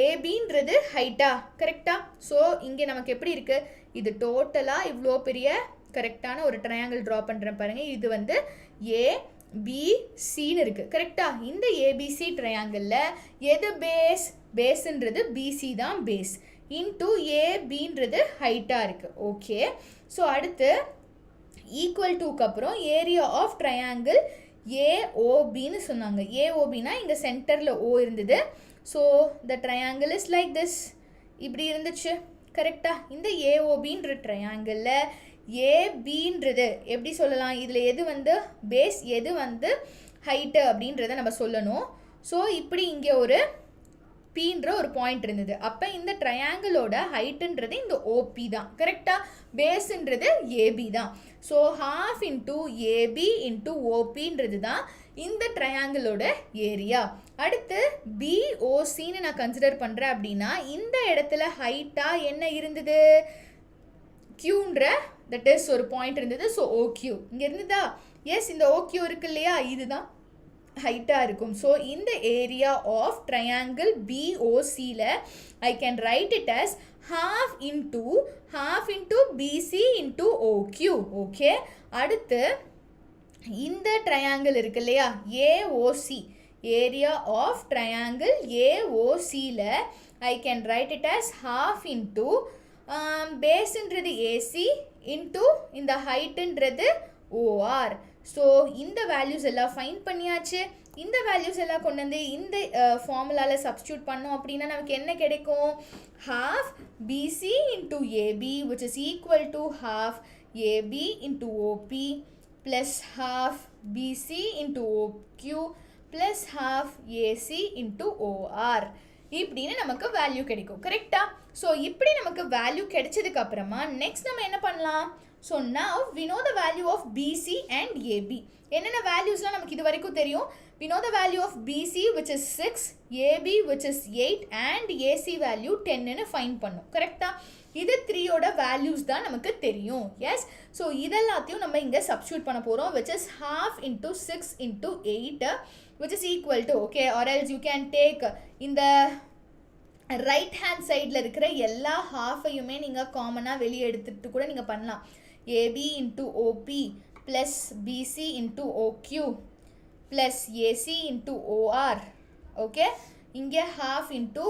ஏபின்றது ஹைட்டா கரெக்டா. ஸோ இங்கே நமக்கு எப்படி இருக்கு, இது டோட்டலாக இவ்வளோ பெரிய கரெக்டான ஒரு ட்ரையாங்கிள் ட்ரா பண்ணுறேன் பாருங்கள். இது வந்து ஏபிசின்னு இருக்குது கரெக்டா. இந்த ஏபிசி ட்ரையாங்கிளில் எது பேஸ், பேஸுன்றது பிசி தான் பேஸ், இன்டூ ஏபின்றது ஹைட்டாக இருக்குது. ஓகே, ஸோ அடுத்து ஈக்குவல் டூக்கு அப்புறம் ஏரியா ஆஃப் ட்ரையாங்கிள் ஏஓபின்னு சொன்னாங்க. ஏஓபினா இங்கே சென்டரில் ஓ இருந்தது. So the triangle is like this, இப்படி இருந்துச்சு கரெக்டா. இந்த ஏஓபின்ற ட்ரையாங்கிளில் ஏபின்றது எப்படி சொல்லலாம், இதில் எது வந்து பேஸ் எது வந்து ஹைட்டு அப்படின்றத நம்ம சொல்லணும். ஸோ இப்படி இங்கே ஒரு பீன்ற ஒரு பாயிண்ட் இருந்தது. அப்போ இந்த ட்ரையாங்கிளோட ஹைட்டுன்றது இந்த ஓபி தான் கரெக்டா, பேஸுன்றது ஏபி தான். So half into AB into ஓபின்றது தான் இந்த ட்ரையாங்கிளோட ஏரியா. அடுத்து பிஓசின்னு நான் கன்சிடர் பண்ணுறேன் அப்படின்னா இந்த இடத்துல ஹைட்டாக என்ன இருந்தது, கியூன்ற தட் இஸ் ஒரு பாயிண்ட் இருந்தது. ஸோ ஓக்யூ இங்கே இருந்ததா, எஸ் இந்த ஓக்யூ இருக்கு இல்லையா, இதுதான் ஹைட்டாக இருக்கும். ஸோ இந்த ஏரியா ஆஃப் ட்ரையாங்கிள் பிஓசியில் I can write it as half into BC into OQ. Okay, அடுத்து இந்த ட்ரையாங்கிள் இருக்கு இல்லையா AOC, ஏரியா ஆஃப் ட்ரையாங்கிள் AOCயில் I can write it as half into பேஸ்ன்றது AC into இந்த ஹைட்டுன்றது OR. ஸோ இந்த வேல்யூஸ் எல்லாம் ஃபைண்ட் பண்ணியாச்சு. இந்த வேல்யூஸ் எல்லாம் கொண்டு வந்து இந்த ஃபார்முலாவில் சப்ஸ்டியூட் பண்ணோம் அப்படின்னா நமக்கு என்ன கிடைக்கும், half BC into AB which is equal to half AB into OP plus half BC into OQ plus half AC into OR. இப்படின்னு நமக்கு வேல்யூ கிடைக்கும் கரெக்டா. ஸோ இப்படி நமக்கு வேல்யூ கிடைச்சதுக்கு அப்புறமா நெக்ஸ்ட் நம்ம என்ன பண்ணலாம், so now we know the value of BC and AB. என்னென்ன வேல்யூஸ்லாம் நமக்கு இது வரைக்கும் தெரியும், we know the value of BC which is 6, AB which is 8 and AC value 10ன்னு find பண்ணும் கரெக்டா. இது 3யோட வேல்யூஸ் தான் நமக்கு தெரியும். எஸ், ஸோ இதெல்லாத்தையும் நம்ம இங்கே சப்ஸ்டியூட் பண்ண போகிறோம் which is half into 6 into 8 which is equal to, okay, or else you can take இந்த ரைட் ஹேண்ட் சைடில் இருக்கிற எல்லா ஹாஃபையுமே நீங்கள் காமனாக வெளியே எடுத்துகிட்டு கூட நீங்கள் பண்ணலாம். AB into OP plus BC into OQ plus AC into OR. Okay, இங்கே half into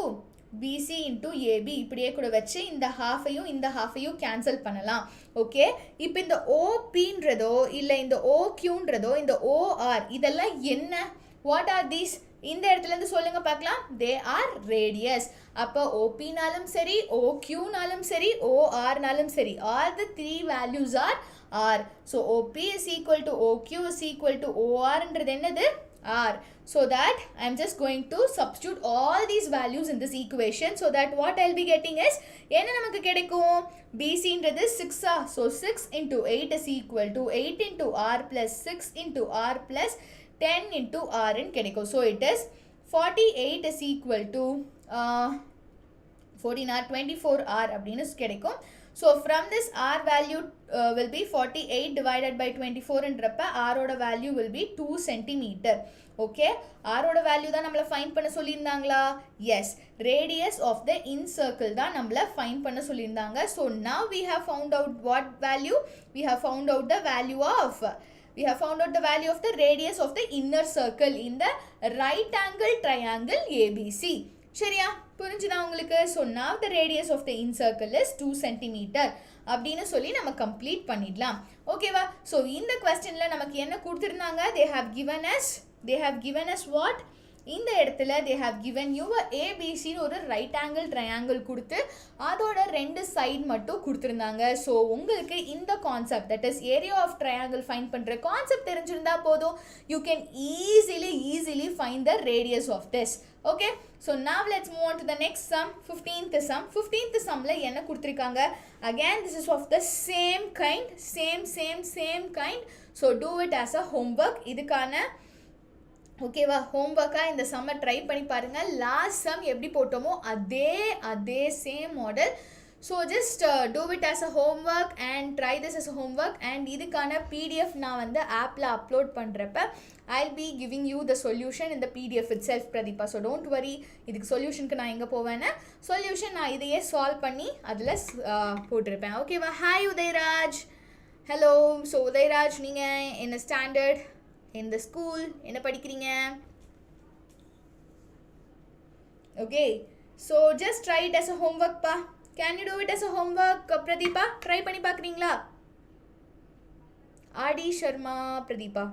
BC into AB இப்படியே கூட வச்சு இந்த ஹாஃபையும் கேன்சல் பண்ணலாம். ஓகே, இப்போ இந்த OPன்றதோ இல்லை இந்த OQன்றதோ இந்த OR இதெல்லாம் என்ன, வாட் ஆர் தீஸ், இந்த இடத்துலேருந்து சொல்லுங்க பார்க்கலாம். They are radius. அப்போ ஓபினாலும் சரி ஓக்யூனாலும் சரி ஓஆர்னாலும் சரி all the 3 values are R. So OP is equal to OQ is equal to ஓஆர்ன்றது என்னது R. So that I am just going to substitute all these values in this equation so that what I will be getting is என்ன நமக்கு கிடைக்கும், BCன்றது 6 so 6 into 8 is equal to 8 into R plus 6 into R plus 10 into R in கிடைக்கும். So it is 48 is equal to 14R 24R அப்படின்னு கிடைக்கும். So from this R value will be 48 divided by 24 என்றப்ப R ஓட value will be 2 centimeter. Okay, R ஓட value தான் நம்மள find பண்ண சொல்லியிருந்தாங்களா? Yes, radius of the incircle தான் நம்மள find பண்ண சொல்லியிருந்தாங்க. So now we have found out what value? We have found out the value of the radius of the inner circle in the right angle triangle ABC. சரியா, புரிஞ்சுதா உங்களுக்கு? So now the radius of the incircle is 2 cm அப்படின்னு சொல்லி நம்ம complete பண்ணிடலாம். ஓகேவா? So இந்த கொஸ்டினில் நமக்கு என்ன கொடுத்துருந்தாங்க, they have given us what? இந்த இடத்துல they have given you ABC ஒரு ரைட் ஆங்கிள் ட்ரையாங்கிள் கொடுத்து அதோட 2 சைடு மட்டும் கொடுத்துருந்தாங்க. ஸோ உங்களுக்கு இந்த concept that is area of triangle find பண்ணுற கான்செப்ட் தெரிஞ்சிருந்தா போதும், you can easily find the radius of this. Okay, so now let's move on to the next sum, 15th sumல என்ன கொடுத்துருக்காங்க, again this is of the same kind, so do it as a homework. இதுக்கான ஓகேவா? ஹோம்ஒர்க்காக இந்த summer try பண்ணி பாருங்கள். Last some எப்படி போட்டோமோ அதே same model. So just do it as a homework and try this as a homework. And இதுக்கான PDF நான் வந்து ஆப்பில் அப்லோட் பண்ணுறப்ப I'll be giving you the solution in the PDF itself, Pradeepa. So don't worry, இதுக்கு சொல்யூஷனுக்கு நான் எங்கே போவேன்னா solution நான் இதையே சால்வ் பண்ணி அதில் போட்டிருப்பேன். ஓகேவா? Hi Udayaraj. Hello. So Udayaraj, நீங்கள் என்ன ஸ்டாண்டர்ட், எந்த ஸ்கூல், என்ன படிக்கிறீங்க? Okay, so just try it as a homework பா. Can you do it as a homework, Pratheeba? Try பண்ணி பார்க்குறீங்களா? RD Sharma Pratheeba.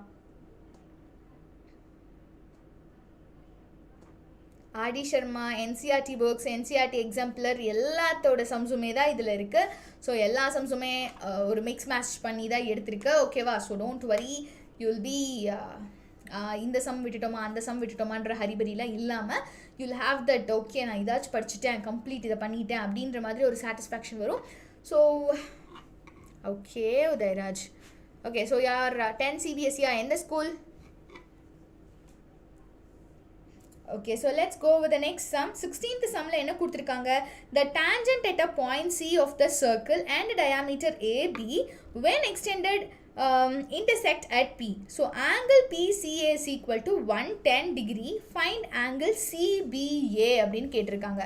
RD Sharma NCERT books, NCERT exemplar எல்லாத்தோட சம்ஸுமே தான் இதில் இருக்குது. ஸோ எல்லா சம்ஸுமே ஒரு மிக்ஸ் மேட்ச் பண்ணி தான் எடுத்திருக்கு. ஓகேவா? So don't worry, you'll be இந்த சம் விட்டுட்டோமா அந்த சம் விட்டுட்டோமான்ற ஹரிபரிலாம் இல்லாமல் யூல் ஹாவ் தட் ஓகே நான் இதாச்சும் படிச்சுட்டேன், கம்ப்ளீட் இதை பண்ணிட்டேன் அப்படின்ற மாதிரி ஒரு சாட்டிஸ்ஃபேக்ஷன் வரும். So okay Udhayaraj. Okay, so யார் 10 CBSE எந்த school? Okay, so let's go with the next sum. 16th sumல என்ன கொடுத்திருக்காங்க? The tangent at a point C of the circle and diameter AB when extended intersect at P. So angle PCA is equal to 110 degree. Find angle CBA அப்படின்னு கேட்டிருக்காங்க.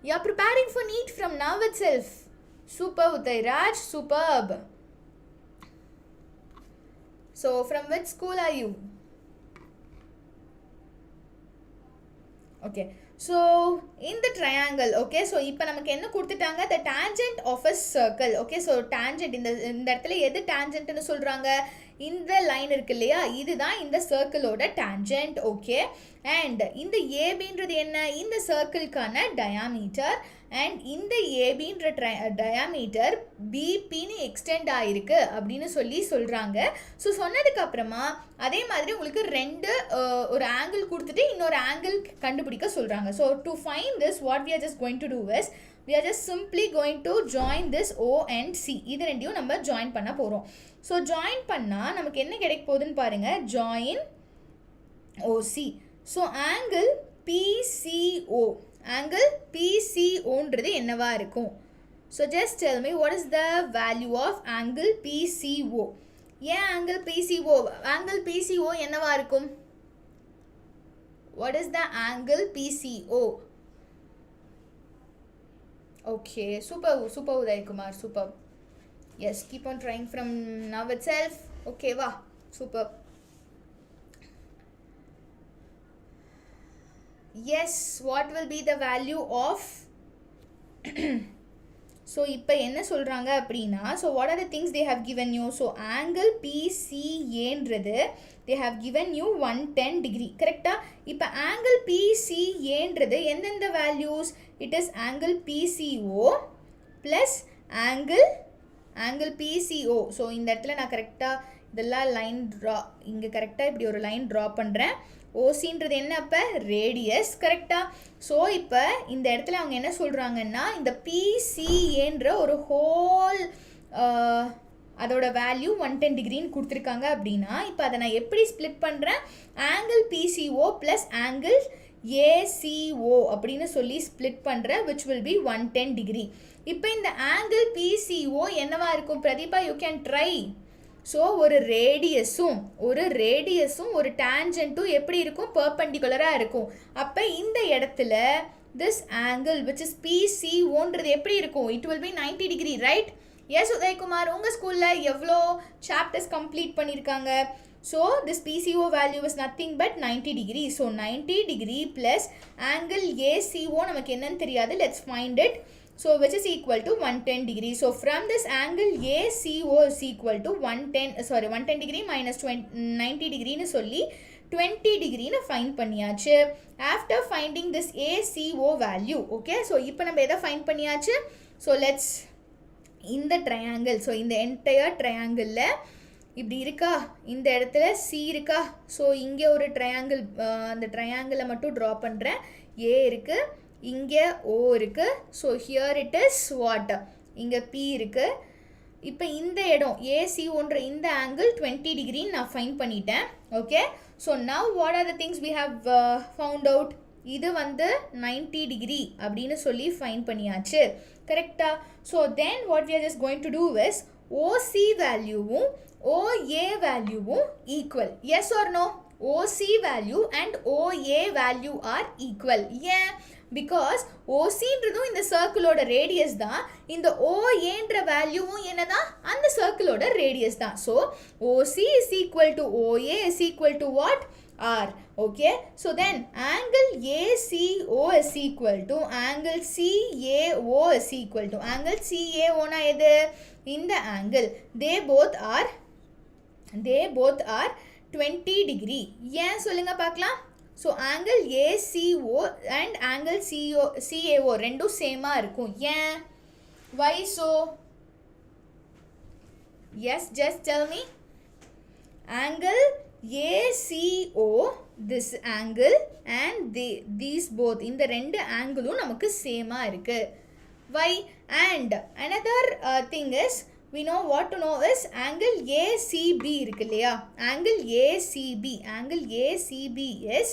You are preparing for NEET from now itself. Super Udairaj, superb. So from which school are you? Okay, so in the triangle, okay, so இப்போ நமக்கு என்ன கொடுத்துட்டாங்க? The tangent of a circle. Okay, so tangent இந்த இடத்துல எது tangentன்னு சொல்றாங்க? இந்த line இருக்கு இல்லையா, இதுதான் இந்த சர்க்கிளோட tangent. ஓகே, அண்ட் இந்த ஏபின்றது என்ன? இந்த சர்க்கிள்கான டயாமீட்டர். அண்ட் இந்த ஏபின்ற டயாமீட்டர் பிபின்னு எக்ஸ்டெண்ட் ஆகிருக்கு அப்படின்னு சொல்கிறாங்க. ஸோ சொன்னதுக்கப்புறமா அதே மாதிரி உங்களுக்கு ஒரு ஆங்கிள் கொடுத்துட்டு இன்னொரு ஆங்கிள் கண்டுபிடிக்க சொல்கிறாங்க. So to find this what we are just going to do is we are just simply going to join this O and C. இது ரெண்டையும் நம்ம ஜாயின் பண்ண போகிறோம். ஸோ ஜாயின் பண்ணால் நமக்கு என்ன கிடைக்க போகுதுன்னு பாருங்கள். Join OC. So angle PCO, angle PCOன்றது என்னவா இருக்கும்? So just tell me what is the value of angle PCO. ஏன் ஆங்கிள் PCO? ஆங்கிள் PCO என்னவா இருக்கும்? What is the angle PCO? Okay, super Uday Kumar, super. Yes, keep on trying from now itself. Okay, wow, super. Yes, what will be the value of so இப்போ என்ன சொல்கிறாங்க அப்படின்னா, so what are the things they have given you? So angle PCAன்றது they have given you 110 degree, கரெக்டா? இப்போ angle PCAன்றது எந்தெந்த values? It is angle PCO plus angle PCO. So இந்த இடத்துல நான் கரெக்டாக இதெல்லாம் லைன் ட்ரா, இங்கே கரெக்டாக இப்படி ஒரு லைன் ட்ரா பண்ணுறேன். ஓசின்றது என்ன? அப்போ ரேடியஸ், கரெக்டாக? ஸோ இப்போ இந்த இடத்துல அவங்க என்ன சொல்கிறாங்கன்னா, இந்த PCAன்ற ஒரு ஹோல் அதோட வேல்யூ 110 டிகிரின்னு கொடுத்துருக்காங்க அப்படின்னா, இப்போ அதை நான் எப்படி ஸ்ப்ளிட் பண்ணுறேன்? Angle PCO plus angle ACO அப்படின்னு சொல்லி ஸ்ப்ளிட் பண்ணுறேன், விச் வில் பி 110 டிகிரி. இப்போ இந்த ஆங்கிள் PCO என்னவா இருக்கும் Pratheeba? You can try. So ஒரு ரேடியஸும் ஒரு டேஞ்சன்ட்டும் எப்படி இருக்கும்? பெர்பெண்டிகுலராக இருக்கும். அப்போ இந்த இடத்துல திஸ் ஆங்கிள் விச் இஸ் PCOன்றது எப்படி இருக்கும்? It will be 90 degree, right? Yes Udayakumar, உங்கள் ஸ்கூலில் எவ்வளோ சாப்டர்ஸ் கம்ப்ளீட் பண்ணியிருக்காங்க? So this PCO value is nothing but 90 degree. So 90 degree plus angle ACO நமக்கு என்னன்னு தெரியாது. Let's find it. So which is equal to 110 degree. So from this angle ACO is equal to 110 degree minus 90 degree னு சொல்லி 20 degree னு find பண்ணியாச்சு. After finding this ACO value, okay, so இப்போ நம்ம எதை find பண்ணியாச்சு? So let's in the triangle, so in the entire triangle இப்படி இருக்கா, இந்த இடத்துல C இருக்கா, ஸோ இங்கே ஒரு ட்ரையாங்கிள், அந்த ட்ரையாங்கிளை மட்டும் ட்ரா பண்ணுறேன். A இருக்குது, இங்கே O இருக்குது. So here it is what? இங்கே P இருக்குது, இப்போ இந்த இடம் AC ஒன்ற இந்த angle 20 degree நான் find பண்ணிட்டேன். Okay. So now what are the things we have found out? இது வந்து 90 degree அப்படின்னு சொல்லி find பண்ணியாச்சு. கரெக்டா? So then what we are just going to do is OC வேல்யூவும் OA வேல்யூவும் equal. Yes or no? OC value and OA value are equal. Yeah. Because OC ன்றதும் இந்த சர்க்கிளோட radius தான், இந்த OA ன்ற வேல்யூவும் என்னதான் அந்த சர்க்கிளோட ரேடியஸ் தான். So OC is equal to OA is equal to what? R. Okay. So then angle ACO is equal to angle CAO is equal to angle CAO na எது? இந்த angle. They both are 20 degree. ஏன் சொல்லுங்க பார்க்கலாம். So angle ACO and angle CAO ரெண்டும் சேமா இருக்கும். ஏன்? Why so? Yes, just tell me. Angle ACO, this angle and these both, இந்த ரெண்டு ஆங்கிளும் நமக்கு சேமா இருக்கு. Why? And another thing is, we know what to know is angle ACB இருக்கு இல்லையா? Angle ACB is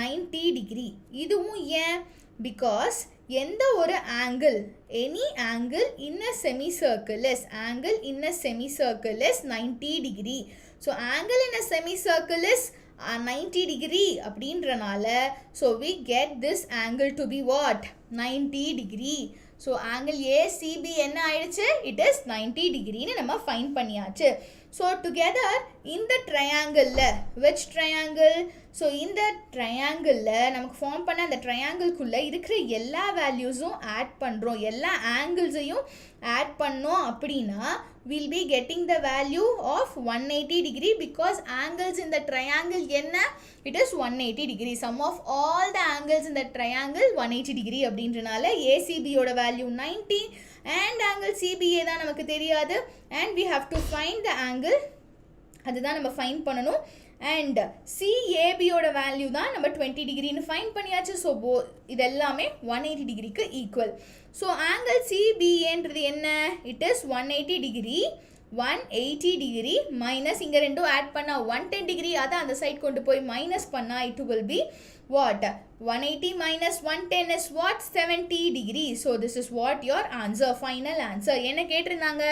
90 degree. இதுவும் ஏன்? Because எந்த ஒரு angle, any angle in a semicircle is 90 degree. So angle in a semicircle is 90 degree அப்படின்றனால, so we get this angle to be what? 90 degree. So angle ACB என்ன ஆயிடுச்சு? It is 90 degree னு நம்ம find பண்ணியாச்சு. So together in the triangle, which triangle? So in the triangle நமக்கு form பண்ண அந்த triangle குள்ள இருக்கிற எல்லா valuesம் add பண்றோம், எல்லா anglesையும் add பண்ணோம் அப்படினா we'll be getting the value of 180 degree because angles in the triangle என்ன? It is 180 degree. Sum of all the angles in the triangle 180 degree அப்படின்றனால ACB யோட value 90 and angle CBA தான் நமக்கு தெரியாது and we have to find the angle, அதுதான் நம்ம find பண்ணணும். And CAB யோட value தான் நம்ம 20 degree னு find பண்ணியாச்சு. So இது எல்லாமே 180 degree க்கு equal. So angle CBA ன்றது என்ன? It is 180 degree. 180 degree minus இங்க ரெண்டும் add பண்ணா 110 degree, அதை அந்த சைட் கொண்டு போய் minus பண்ணா it will be what? 180 minus 110 is what? 70 degree. So this is what your answer, final answer. என்ன கேட்டிருந்தாங்க?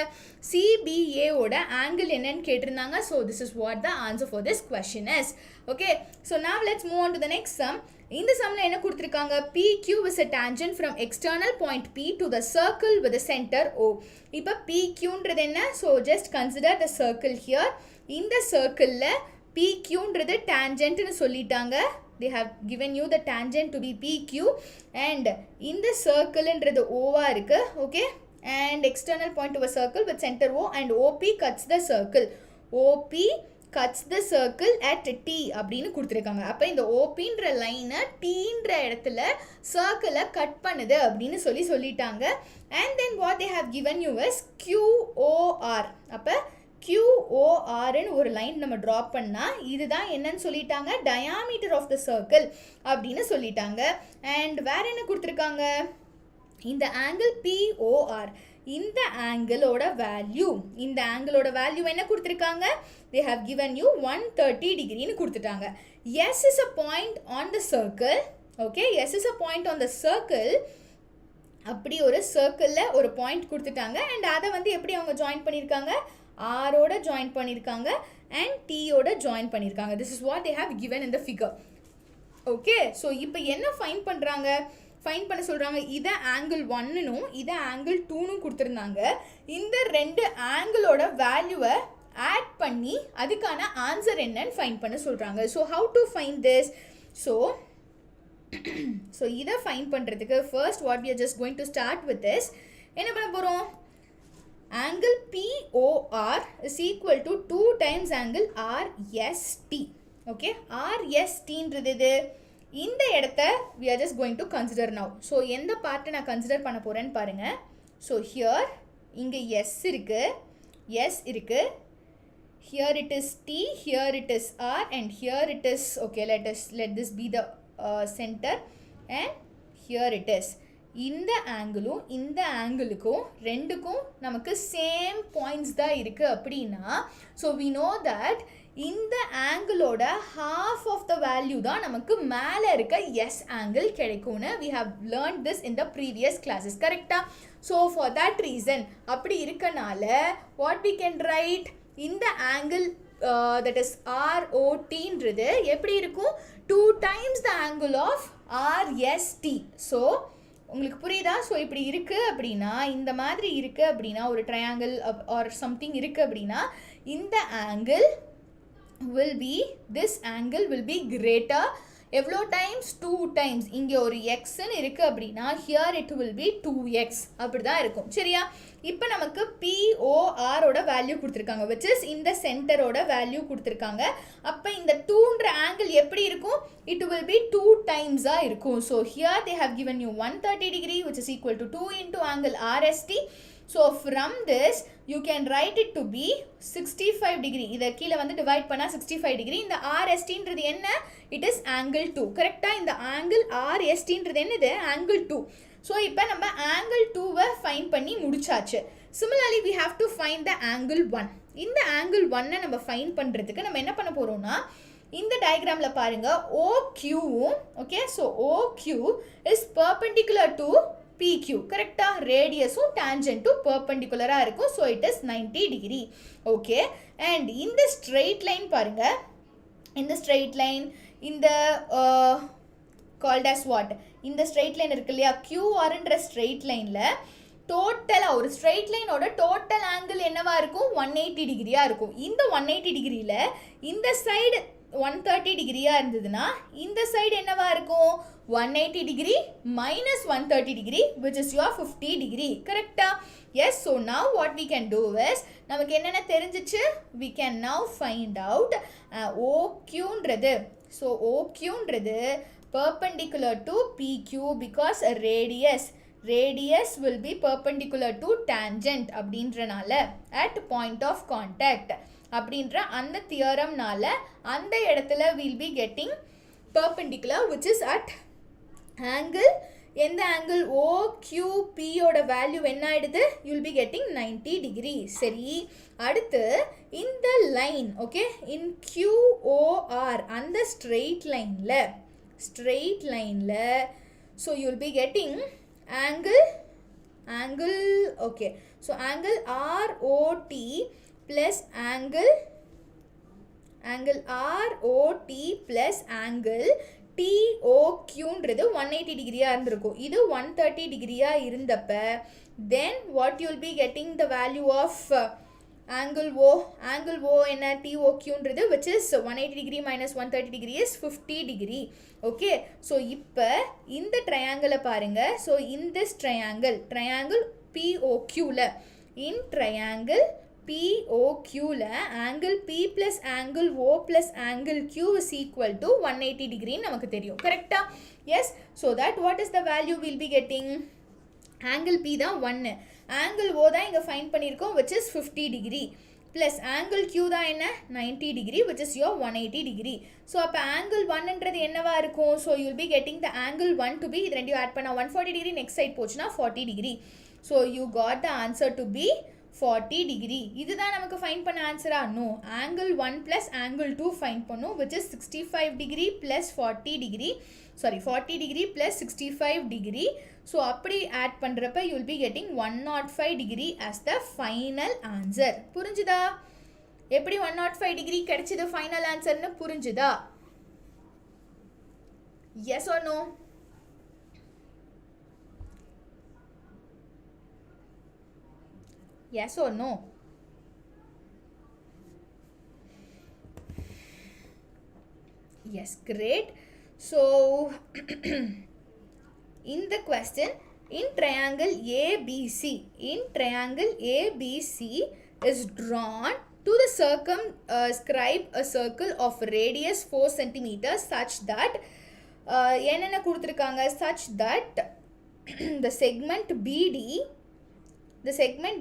CBA ஓட angle என்னன்னு கேட்டிருந்தாங்க. So this is what the answer for this question is. Okay. So now let's move on to the next sum. இந்த sumல என்ன கொடுத்திருக்காங்க? PQ is a tangent from external point P to the circle with the center O. இப்ப PQ ன்றது என்ன? So just consider the circle here. இந்த circleல PQ ன்றது tangent னு சொல்லிட்டாங்க. They have given you the tangent to be PQ and இந்த circle ன்றது O வா இருக்கு. Okay. And external point to a circle with center O and OP cuts the circle. OP cuts the circle at T அப்படின்னு கொடுத்திருக்காங்க. அப்ப இந்த OP ன்ற லைனை T ன்ற இடத்துல circle கட் பண்ணுது அப்படின்னு சொல்லிட்டாங்க. And then what they have given you is QOR. அப்ப QOR ன்னு ஒரு லைன் நம்ம draw பண்ணா இதுதான் என்னன்னு சொல்லிட்டாங்க? diameter of the circle அப்படின்னு சொல்லிட்டாங்க. And வேற என்ன கொடுத்திருக்காங்க? இந்த angle POR, இந்த ஆங்கிளோட வேல்யூ என்ன கொடுத்திருக்காங்க? They have given you 130 degree னு கொடுத்துட்டாங்க. S is a point on the circle. Okay, S is a point on the circle. அப்படி ஒரு சர்க்கிள்ல ஒரு பாயிண்ட் கொடுத்துட்டாங்க and அதை வந்து எப்படி அவங்க ஜாயின் பண்ணியிருக்காங்க? R ஓட ஜாயின் பண்ணியிருக்காங்க and T ஓட ஜாயின் பண்ணியிருக்காங்க. This is what they have given in the figure. Okay, so இப்போ என்ன ஃபைண்ட் பண்றாங்க? ஃபைண்ட் பண்ண சொல்றாங்க. இத angle 1 னும் இத angle 2 னும் கொடுத்திருந்தாங்க. இந்த ரெண்டு ஆங்கிளோட வேல்யூவை ஆட் பண்ணி அதுக்கான ஆன்சர் என்னன்னு ஃபைண்ட் பண்ண சொல்றாங்க. So how to find this? So இத ஃபைண்ட் பண்றதுக்கு first what we are just going to start with is என்ன பண்ண போறோம்? Angle POR is equal to 2 times angle RST. Okay, RST ன்றது இது. இந்த இடத்தை we are just going to consider now. So எந்த பார்ட்டை நான் கன்சிடர் பண்ண போறேன்னு பாருங்க. So here இங்க S இருக்கு, here it is T, here it is R and here it is, okay, let this be the center and here it is. இந்த ஆங்கிளும் இந்த ஆங்கிளுக்கும் ரெண்டுக்கும் நமக்கு சேம் பாயிண்ட்ஸ் தான் இருக்குது அப்படின்னா ஸோ வி நோ தட் இந்த ஆங்கிளோட half of the value தான் நமக்கு மேலே இருக்க எஸ் ஆங்கிள் கிடைக்கும்னு we have learned this in the previous classes கரெக்டா. ஸோ for that reason அப்படி இருக்கனால what we can write இந்த ஆங்கிள் that is ROTன்றது எப்படி இருக்கும் 2 times the angle of RST. So உங்களுக்கு புரியுதா. ஸோ இப்படி இருக்குது அப்படின்னா இந்த மாதிரி இருக்குது அப்படின்னா ஒரு ட்ரையாங்கிள் ஆர் சம்திங் இருக்குது அப்படின்னா இந்த angle will be this angle will be greater எவ்வளோ டைம்ஸ் 2 times இங்கே ஒரு எக்ஸ்ன்னு இருக்குது அப்படின்னா here it will be 2x அப்படி தான் இருக்கும் சரியா. இப்போ நமக்கு PORோட வேல்யூ கொடுத்துருக்காங்க which is இந்த சென்டரோட வேல்யூ கொடுத்துருக்காங்க. அப்போ இந்த 2ன்ற ஆங்கிள் எப்படி இருக்கும் it will be 2 times இருக்கும். So here they have given you 130 degree which is equal to 2 into angle RST. So from this you can write it to be 65 degree. இதை கீழே வந்து டிவைட் பண்ணால் 65 degree. இந்த RSTன்றது என்ன it is angle 2 கரெக்டா. இந்த angle RSTன்றது என்னது angle 2. ஸோ இப்போ நம்ம angle 2வை ஃபைண்ட் பண்ணி முடிச்சாச்சு. Similarly we have to find the angle 1. இந்த angle 1 நம்ம ஃபைண்ட் பண்ணுறதுக்கு நம்ம என்ன பண்ண போகிறோம்னா இந்த டயக்ராமில் பாருங்க OQ okay. So OQ is perpendicular to PQ கரெக்டா. ரேடியஸும் டேஞ்சன்ட்டும் பெர்பெண்டிகுலராக இருக்கும். So it is 90 degree okay. And இந்த ஸ்ட்ரெயிட் லைன் பாருங்க இந்த ஸ்ட்ரெயிட் லைன் இந்த கால்ட் as what இந்த ஸ்ட்ரெயிட் லைன் இருக்கு இல்லையா QRன்ற ஸ்ட்ரெயிட் லைனில் டோட்டலாக ஒரு ஸ்ட்ரெயிட் லைனோட டோட்டல் ஆங்கிள் என்னவா இருக்கும் 180 டிகிரியாக இருக்கும். இந்த 180 டிகிரியில் இந்த சைடு 130 டிகிரியாக இருந்ததுன்னா இந்த சைடு என்னவா இருக்கும் 180 degree minus 130 degree which is your 50 degree கரெக்டா. Yes. So now what we can do is நமக்கு என்னென்ன தெரிஞ்சிச்சு we can now find out OQன்றது. ஸோ OQன்றது perpendicular to PQ because radius will be perpendicular to tangent அப்படின்றனால at point of contact அப்படின்ற அந்த தியரம்னால அந்த இடத்துல we'll be getting perpendicular which is at angle எந்த angle OQP ஓட வேல்யூ என்ன ஆயிடுது you will be getting 90 degree சரி. அடுத்து இந்த லைன் ஓகே in QOR அந்த straight லைன்ல so you will be getting angle okay. So angle ROT plus angle ROT plus angle TOQன்றது 180 டிகிரியாக இருந்திருக்கும். இது 130 டிகிரியாக இருந்தப்ப then what you will be getting the value of angle O என்ன TOQன்றது which is 180 degree minus 130 degree is 50 degree okay. So இப்போ இந்த ட்ரையாங்கிளை பாருங்க. So in this triangle POQல in triangle POQல angle P plus angle O plus angle Q is equal to 180 degree நமக்கு தெரியும் கரெக்டா. Yes. So that what is the value will be getting angle P தான் 1 angle O தான் இங்கே find பண்ணியிருக்கோம் which is 50 degree plus angle Q தான் என்ன 90 degree which is your 180 degree. So அப்போ angle 1ன்றது என்னவா இருக்கும் so you will be getting the angle 1 to be இது ரெண்டையும் ஆட் பண்ணால் 140 degree நெக்ஸ்ட் சைட் போச்சுன்னா 40 degree. So you got the answer to be 40 degree. இதுதான் நமக்கு ஃபைண்ட் பண்ண ஆன்சரா no angle 1 plus angle 2 find பண்ணும் which is 65 degree plus 40 degree 40 degree plus 65 degree. So அப்படி ஆட் பண்ணுறப்ப you will be getting 105 degree as the final answer. புரிஞ்சுதா எப்படி 105 degree கிடைச்சது ஃபைனல் ஆன்சர்னு புரிஞ்சுதா. Yes or no? Yes or no? Yes, great. So in the question in triangle ABC is drawn to the circumscribe a circle of radius 4 cm such that என்னென்ன கொடுத்துருக்காங்க such that the segment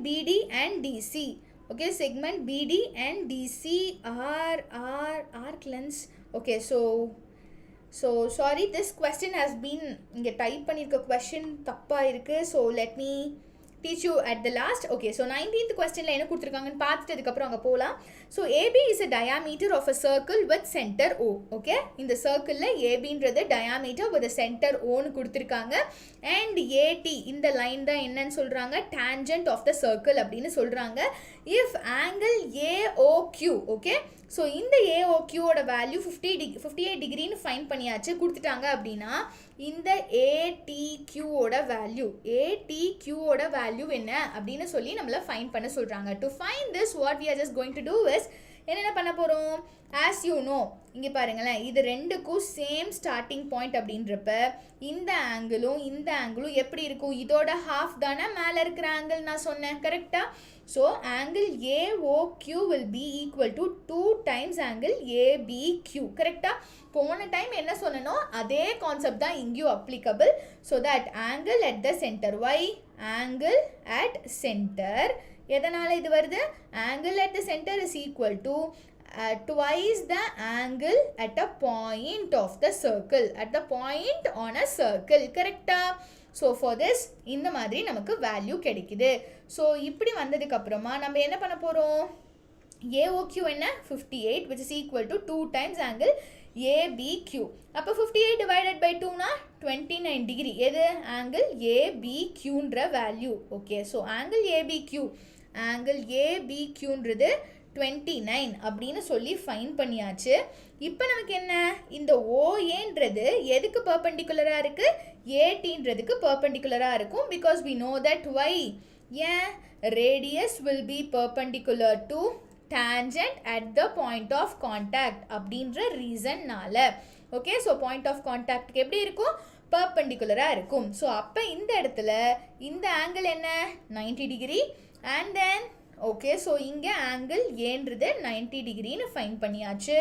BD and DC okay segment BD and DC are arc lengths okay. So So sorry, this question has been இங்கே type பண்ணியிருக்க question தப்பாக இருக்குது. So let me teach you at the last. Okay, so 19th questionல என்ன கொடுத்துருக்காங்கன்னு பார்த்துட்டு அதுக்கப்புறம் அங்கே போகலாம். So AB is a diameter of a circle with center O. Okay, இந்த சர்க்கிளில் ABன்றது diameter with a center Oன்னு கொடுத்துருக்காங்க. அண்ட் AT இந்த லைன் தான் என்னன்னு சொல்கிறாங்க, tangent of the circle அப்படின்னு சொல்கிறாங்க. if angle AOQ, okay, so இந்த AOQவோட வேல்யூ 58 டிகிரின்னு ஃபைன் பண்ணியாச்சு கொடுத்துட்டாங்க அப்படின்னா இந்த ATQவோட வேல்யூ என்ன அப்படின்னு சொல்லி நம்மள ஃபைன் பண்ண சொல்கிறாங்க. To fine this what we are just going to do is என்ன பண்ண போகிறோம், as you know இங்கே பாருங்களேன், இது ரெண்டுக்கும் சேம் ஸ்டார்டிங் பாயிண்ட் அப்படின்றப்ப இந்த ஆங்கிளும் எப்படி இருக்கும், இதோட ஹாஃப் தானே மேலே இருக்கிற ஆங்கிள் நான் சொன்னேன் கரெக்டாக. So angle AOQ will be equal to 2 times angle ABQ கரெக்டாக. போன டைம் என்ன சொன்னனோ அதே கான்செப்ட் தான் இங்கேயும் applicable. So that angle at the centre, why angle at center, எதனால் இது வருது, angle at the center is equal to twice the angle at a point of the circle, at the point on a circle கரெக்டா. So for this இந்த மாதிரி நமக்கு value கிடைக்குது. So இப்படி வந்ததுக்கப்புறமா நம்ம என்ன பண்ண போகிறோம், AOQ என்ன 58 which is equal to 2 times angle ABQ. அப்போ 58 divided by 2னா 29 டிகிரி, எது ஆங்கிள் ABQன்ற வேல்யூ. ஓகே, ஸோ ஆங்கிள் ABQன்றது 29 அப்படின்னு சொல்லி ஃபைன் பண்ணியாச்சு. இப்போ நமக்கு என்ன, இந்த OAன்றது எதுக்கு பர்பெண்டிகுலராக இருக்குது, ATன்றதுக்கு பர்பெண்டிகுலராக இருக்கும். Because we know that why, ஏன் radius will be perpendicular to tangent at the point of contact அப்படின்ற ரீசன்னால. ஓகே, ஸோ பாயிண்ட் ஆஃப் கான்டாக்ட்க்கு எப்படி இருக்கும், பர்பெண்டிகுலராக இருக்கும். ஸோ அப்போ இந்த இடத்துல இந்த ஆங்கிள் என்ன 90 degree and then okay, so இங்கே ஆங்கிள் ஏன்றது 90 டிகிரின்னு ஃபைன் பண்ணியாச்சு.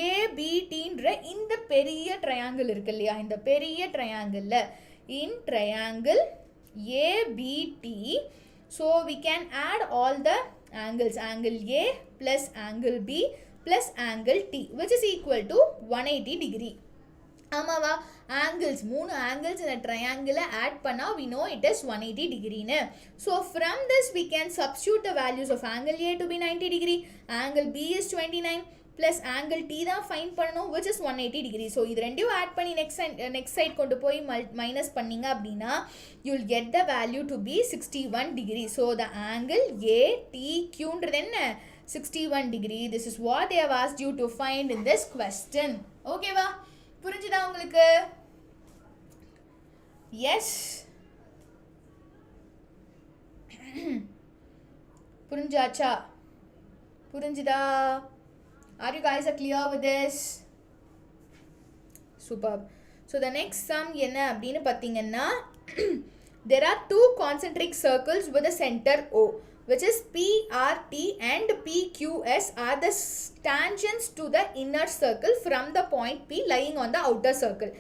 ABTன்ற இந்த பெரிய ட்ரையாங்கிள் இருக்கு இல்லையா, இந்த பெரிய ட்ரையாங்கிளில் இன் triangle ABT, so we can add all the angles, angle A plus angle B plus angle T which is equal to 180 degree. ஆமாவா, ஆங்கிள்ஸ் 3 ஆங்கிள்ஸ் இந்த ட்ரையாங்கிளை ஆட் பண்ணால் we know it is 180 டிகிரின்னு. So from this we can substitute the values of angle A to be 90 degree, angle B is 29 plus angle T தான் fine பண்ணணும் which is 180 degree. So இது ரெண்டையும் ஆட் பண்ணி next side கொண்டு போய் minus பண்ணிங்க அப்படின்னா you will get the value to be 61 degree. So the angle ATQன்றது என்ன 61 degree. This is what they have asked you to find in this question. ஓகேவா, புரிஞ்சுதா உங்களுக்கு? எஸ், புரிஞ்சாச்சா, புரிஞ்சுதா? Are you guys clear with this? Superb. So the next sum என்ன அப்படின்னு பார்த்தீங்கன்னா there are two concentric circles with a center O which is PRT and PQS are the tangents to the inner circle from the point P lying on the outer circle.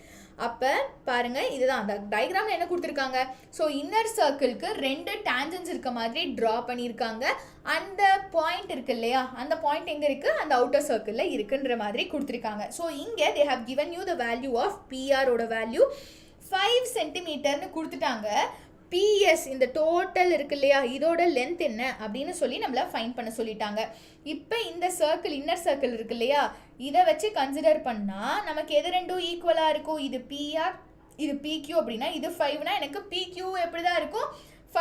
அப்போ பாருங்கள், இதுதான் அந்த டயக்ராமில் என்ன கொடுத்துருக்காங்க. So inner சர்க்கிள்க்கு 2 tangents இருக்க மாதிரி draw பண்ணியிருக்காங்க. அந்த பாயிண்ட் இருக்கு இல்லையா, அந்த பாயிண்ட் எங்கே இருக்குது, அந்த அவுட்டர் சர்க்கிளில் இருக்குன்ற மாதிரி கொடுத்துருக்காங்க. ஸோ இங்கே they have given you the value of PRோட வேல்யூ 5 சென்டிமீட்டர்னு கொடுத்துட்டாங்க. PS இந்த டோட்டல் இருக்கு இல்லையா, இதோட லென்த் என்ன அப்படின்னு சொல்லி நம்மளை ஃபைன் பண்ண சொல்லிட்டாங்க. இப்போ இந்த சர்க்கிள் இன்னர் சர்க்கிள் இருக்கு இல்லையா, இதை வச்சு கன்சிடர் பண்ணால் நமக்கு எது ரெண்டும் ஈக்குவலாக இருக்கும், இது PR இது PQ அப்படின்னா இது 5னா எனக்கு PQ எப்படி தான் இருக்கும்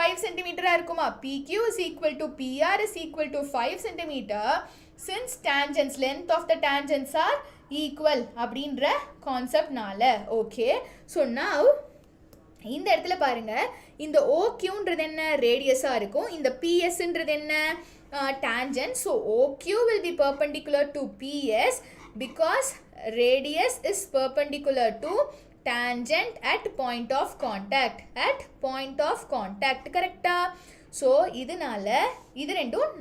5 சென்டிமீட்டராக இருக்குமா. PQ is equal to PR is equal to 5 centimetre since tangents length of the tangents are equal அப்படின்ற கான்செப்ட்னால. ஓகே, ஸோ now இந்த இடத்துல பாருங்க, இந்த OQன்றது என்ன ரேடியஸாக இருக்கும், இந்த PSன்றது என்ன tangent. So OQ will be perpendicular to PS because radius is perpendicular to tangent at point of contact கரெக்டா. ஸோ இதனால இது ரெண்டும்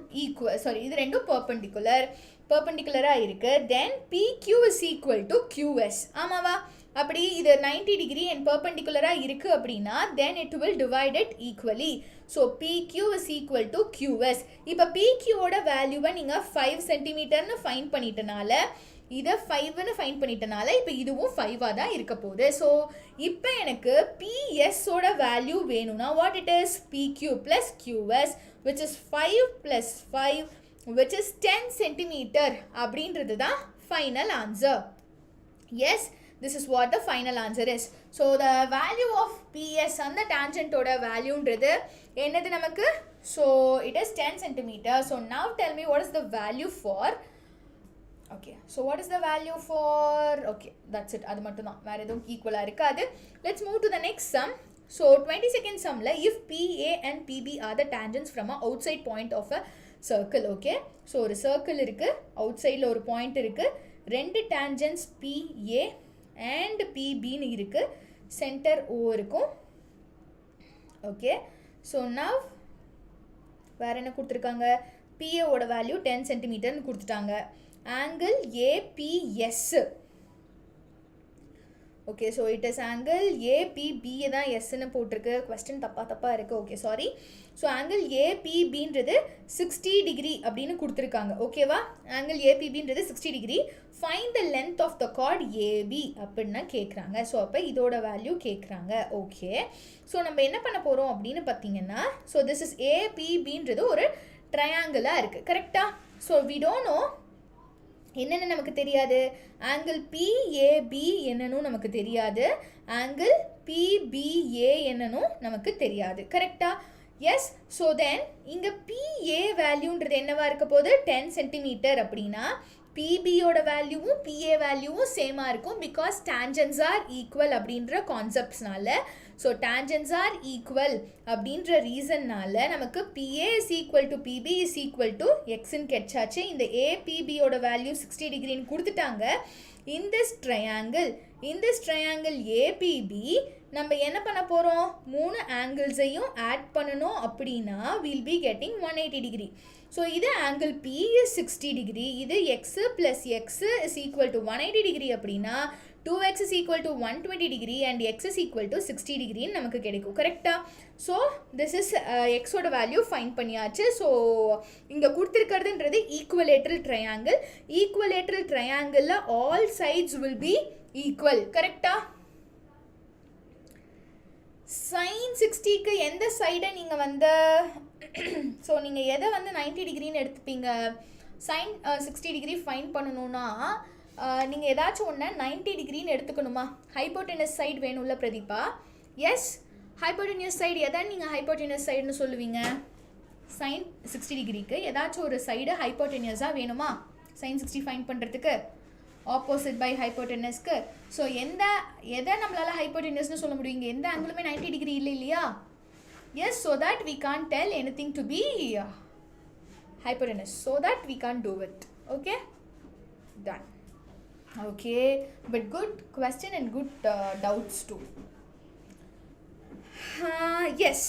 இது ரெண்டும் பர்பெண்டிகுலராக இருக்குது. தென் PQ is equal to QS. ஆமாவா, அப்படி இது 90 டிகிரி அண்ட் பர்பெண்டிகுலராக இருக்குது அப்படின்னா then it will divide it equally. So PQ is equal to QS. இப்போ PQவோட வேல்யூவை நீங்கள் 5 சென்டிமீட்டர்னு ஃபைன் பண்ணிட்டனால இதை 5ன்னு ஃபைண்ட் பண்ணிட்டனால இப்போ இதுவும் 5ஆக தான் இருக்க போகுது. ஸோ இப்போ எனக்கு பிஎஸோட வேல்யூ வேணும்னா what it is PQ plus QS which is 5 plus 5 which is 10 centimeter அப்படின்றது தான் final answer. Yes, this is what the final answer is. So the value of PS and the tangent oda value ன்றது என்னது நமக்கு? So it is 10 centimeter. So now tell me what is the value for? Okay, so what is the value for? Okay, that's it. அது மட்டும் தான், வேற எதுவும் ஈக்குவலாக இருக்காது. Let's move to the next sum. So 22nd sumல if PA and PB are the tangents from a outside point of a circle. Okay, so ஒரு circle இருக்கு, outsideல ஒரு point இருக்கு, ரெண்டு tangents PA and PB னு இருக்கு, center O இருக்கும். Okay, so now வேற என்ன கொடுத்துருக்காங்க? PA ஓட வேல்யூ 10 cm னு கொடுத்துட்டாங்க. angle APS. Okay, so it is angle APB தான் S னு போட்டிருக்கு. question தப்பா இருக்கு. Okay, sorry. So angle APB ன்றது 60 degree அப்படின்னு கொடுத்துருக்காங்க. ஓகேவா? angle APB ன்றது 60 degree. find the length of the chord AB அப்படின்னா கேட்குறாங்க. ஸோ அப்போ இதோட வேல்யூ கேட்குறாங்க. ஓகே, ஸோ நம்ம என்ன பண்ண போகிறோம் அப்படின்னு பார்த்தீங்கன்னா, ஸோ திஸ் இஸ் APBன்றது ஒரு ட்ரையாங்கிளாக இருக்குது. கரெக்டாக? ஸோ வி டோன்ட் நோ என்னென்னு நமக்கு தெரியாது. ஆங்கிள் PAB என்னன்னு நமக்கு தெரியாது, ஆங்கிள் PBA என்னன்னு நமக்கு தெரியாது. கரெக்டா? எஸ். ஸோ தென் இங்கே PA வேல்யூன்றது என்னவா இருக்க போகுது? 10 சென்டிமீட்டர். அப்படின்னா PBயோட வேல்யூவும் PA வேல்யூவும் சேமாக இருக்கும், பிகாஸ் tangents are equal அப்படின்ற கான்செப்ட்ஸ்னால. ஸோ tangents are equal அப்படின்ற ரீசன்னால நமக்கு PA is equal to PB is equal to Xன்னு கிடைச்சாச்சு. இந்த APBயோட வேல்யூ 60 டிகிரின்னு கொடுத்துட்டாங்க. in this triangle APB நம்ம என்ன பண்ண போகிறோம்? 3 ஆங்கிள்ஸையும் ஆட் பண்ணணும். அப்படின்னா we'll be getting 180 degree. So இது ஆங்கிள் P is 60 degree. இது X plus X is equal to 180 degree. அப்படின்னா 2X is equal to 120 degree and X is equal to 60 degree நமக்கு கிடைக்கும். கரெக்டா? ஸோ this is X ஓட value find பண்ணியாச்சு. So இங்கே கொடுத்துருக்கிறதுன்றது ஈக்குவலேட்ரல் ட்ரையாங்கிள். ஈக்குவலேட்ரல் ட்ரையாங்கிளில் all sides will be equal. கரெக்டா? sin 60க்கு எந்த சைடை நீங்கள் வந்து ஸோ நீங்கள் எதை வந்து 90 டிகிரின்னு எடுத்துப்பீங்க? sin 60 டிகிரி ஃபைன் பண்ணணும்னா நீங்கள் ஏதாச்சும் ஒன்று 90 டிகிரின்னு எடுத்துக்கணுமா? ஹைப்போட்டெனஸ் சைடு வேணும்ல பிரதீபா? எஸ், ஹைப்போட்டெனஸ் சைடு எதை நீங்கள் ஹைப்போட்டெனஸ் சைடுன்னு சொல்லுவீங்க? sin 60 டிகிரிக்கு ஏதாச்சும் ஒரு சைடு ஹைப்போட்டெனஸாக வேணுமா sin 60 ஃபைன் பண்ணுறதுக்கு? ஆப்போசிட் பை ஹைப்போட்டெனஸ்க்கு. ஸோ எதை நம்மளால் ஹைப்போட்டெனஸ்னு சொல்ல முடியும்? எந்த ஆங்கிளுமே 90 டிகிரி இல்லை இல்லையா? Yes, so that we can't tell anything to be hypotenuse. So that we can't do it. Okay? Done. Okay, but good question and good doubts too. Yes.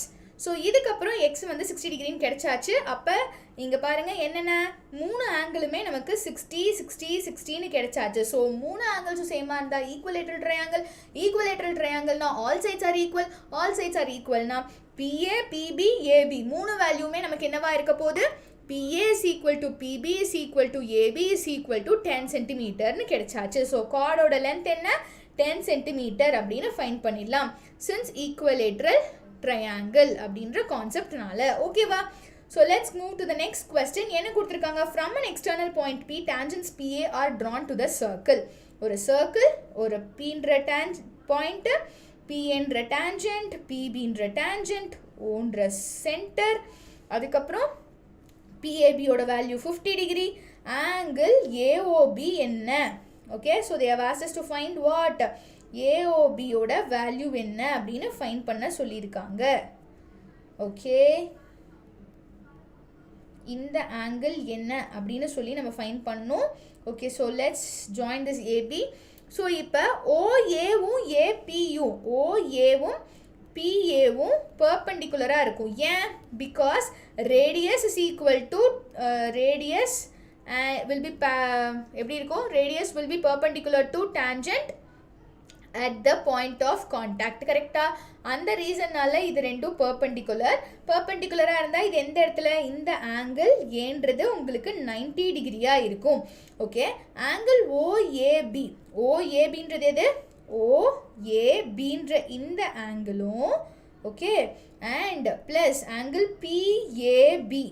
So இதுக்கப்புறம் X வந்து 60 டிகிரின்னு கிடைச்சாச்சு. அப்போ இங்கே பாருங்கள் என்னென்ன 3 ஆங்கிளுமே நமக்கு 60 60 60ன்னு கிடைச்சாச்சு. ஸோ 3 ஆங்கிள்ஸும் சேமாக இருந்தால் ஈக்குவலேட்ரல் ட்ரையாங்கிள். ஈக்குவலேட்ரல் ட்ரையாங்கிள்னா all sides are equal. All sides are ஈக்குவல்னா PA PB AB 3 வேல்யூமே நமக்கு என்னவா இருக்க போகுது? PA is equal to PB is equal to AB is equal to 10 சென்டிமீட்டர்னு கிடைச்சாச்சு. ஸோ கார்டோட லென்த் என்ன? 10 சென்டிமீட்டர் அப்படின்னு ஃபைண்ட் பண்ணிடலாம், சின்ஸ் ஈக்குவலேட்ரல் triangle அப்படின்ற கான்செப்ட்னால. ஓகேவா? So let's move to the next question. என்ன கொடுத்துருக்காங்க? From an external point P tangents PA are drawn to the circle. ஒரு சர்க்கிள், ஒரு Pன்ற பாயிண்ட், Pன்ற tangent, PBன்ற tangent, Oன்ற சென்டர், அதுக்கப்புறம் PABயோட வேல்யூ 50 டிகிரி, ஆங்கிள் AOB என்ன? Okay, so they have asked us to find what? AOBயோட வேல்யூ என்ன அப்படின்னு ஃபைண்ட் பண்ண சொல்லியிருக்காங்க. ஓகே, இந்த ஆங்கிள் என்ன அப்படின்னு சொல்லி நம்ம ஃபைண்ட் பண்ணோம். Okay, so let's join this AB. So இப்போ OAவும் APயும் OAவும் PAவும் பெர்பெண்டிகுலராக இருக்கும். ஏன்? Because radius is equal to radius will be எப்படி இருக்கும்? Radius will be perpendicular to tangent at the point of contact. கரெக்டா? அந்த ரீசன்னால இது ரெண்டும் பெர்பெண்டிகுலரா இருந்தால் இது எந்த இடத்துல? இந்த ஆங்கிள் ஏன்றது உங்களுக்கு 90 டிகிரியா இருக்கும். ஓகே, ஆங்கிள் ஓஏபி, ஓஏபின்றது எது? ஓஏபின்ற இந்த ஆங்கிளும், okay, and plus angle PAB,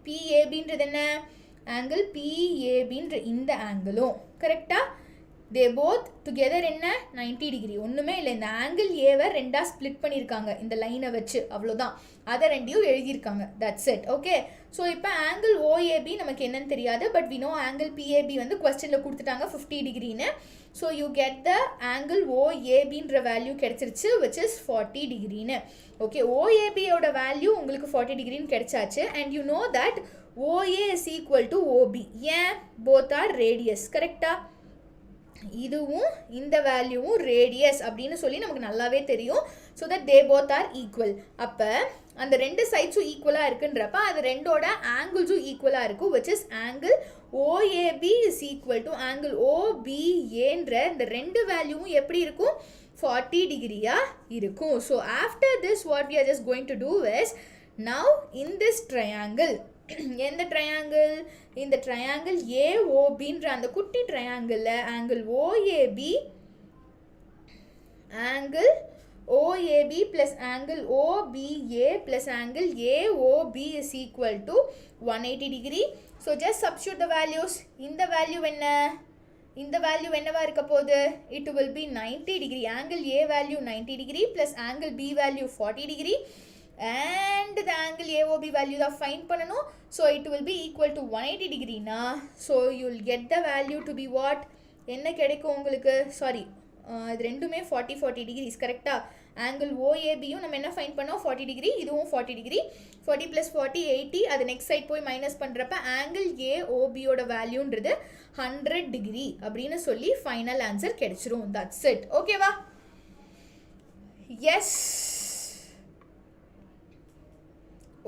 பிஏபின்றது என்ன? ஆங்கிள் பிஏபின்ற இந்த ஆங்கிளும். கரெக்டா? they both together என்ன? 90 டிகிரி. ஒன்றுமே இல்லை, இந்த ஆங்கிள் ஏவை ரெண்டாக ஸ்ப்ளிட் பண்ணியிருக்காங்க இந்த லைனை வச்சு, அவ்வளோதான். அதை ரெண்டையும் எழுதியிருக்காங்க. That's it. ஓகே, ஸோ இப்போ ஆங்கிள் ஓஏபி நமக்கு என்னன்னு தெரியாது, but we know angle PAB வந்து கொஸ்டினில் கொடுத்துட்டாங்க 50 டிகிரின்னு. So you get the angle ஓஏபின்ற வேல்யூ கிடைச்சிருச்சு, விச் இஸ் 40 டிகிரின்னு. ஓகே, ஓஏபியோட வேல்யூ உங்களுக்கு 40 டிகிரின்னு கிடைச்சாச்சு. And you know that OA is equal to OB. ஏன்? Both are radius. கரெக்டா? இதுவும் இந்த வேல்யூவும் ரேடியஸ் அப்படின்னு சொல்லி நமக்கு நல்லாவே தெரியும். So that they both are equal. அப்போ அந்த ரெண்டு சைட்ஸும் ஈக்குவலாக இருக்குன்றப்ப அது ரெண்டோட ஆங்கிள்ஸும் ஈக்குவலாக இருக்கும், which is angle OAB is equal to angle ஓபிஏன்ற இந்த ரெண்டு வேல்யூவும் எப்படி இருக்கும்? 40 டிகிரியாக இருக்கும். So after this what we are just going to do is, now in this triangle, எந்த ட்ரையாங்கிள்? இந்த ட்ரையாங்கிள் ஏஓபின்ற அந்த குட்டி ட்ரையாங்கிளில் angle OAB, angle OAB plus angle OBA plus angle AOB is equal to 180 degree. So just substitute the values. இந்த value என்ன? இந்த வேல்யூ என்னவா இருக்க போகுது? It will be 90 degree. Angle A value 90 degree plus angle B value 40 degree. And the angle AOB value தான் find பண்ணணும். So it will be equal to 180 degree na. So you will get the value to be what? என்ன கிடைக்கும் உங்களுக்கு? Sorry, இது ரெண்டுமே 40 degrees. கரெக்டா? Angle ஓஏபியும் நம்ம என்ன ஃபைன் பண்ணோம்? 40 டிகிரி. இதுவும் 40 டிகிரி. 40 + 40 80. அது நெக்ஸ்ட் சைட் போய் மைனஸ் பண்ணுறப்ப ஆங்கிள் ஏஓபியோட வேல்யூன்றது 100 டிகிரி அப்படின்னு சொல்லி ஃபைனல் ஆன்சர் கிடைச்சிரும். That's it. ஓகேவா? எஸ்,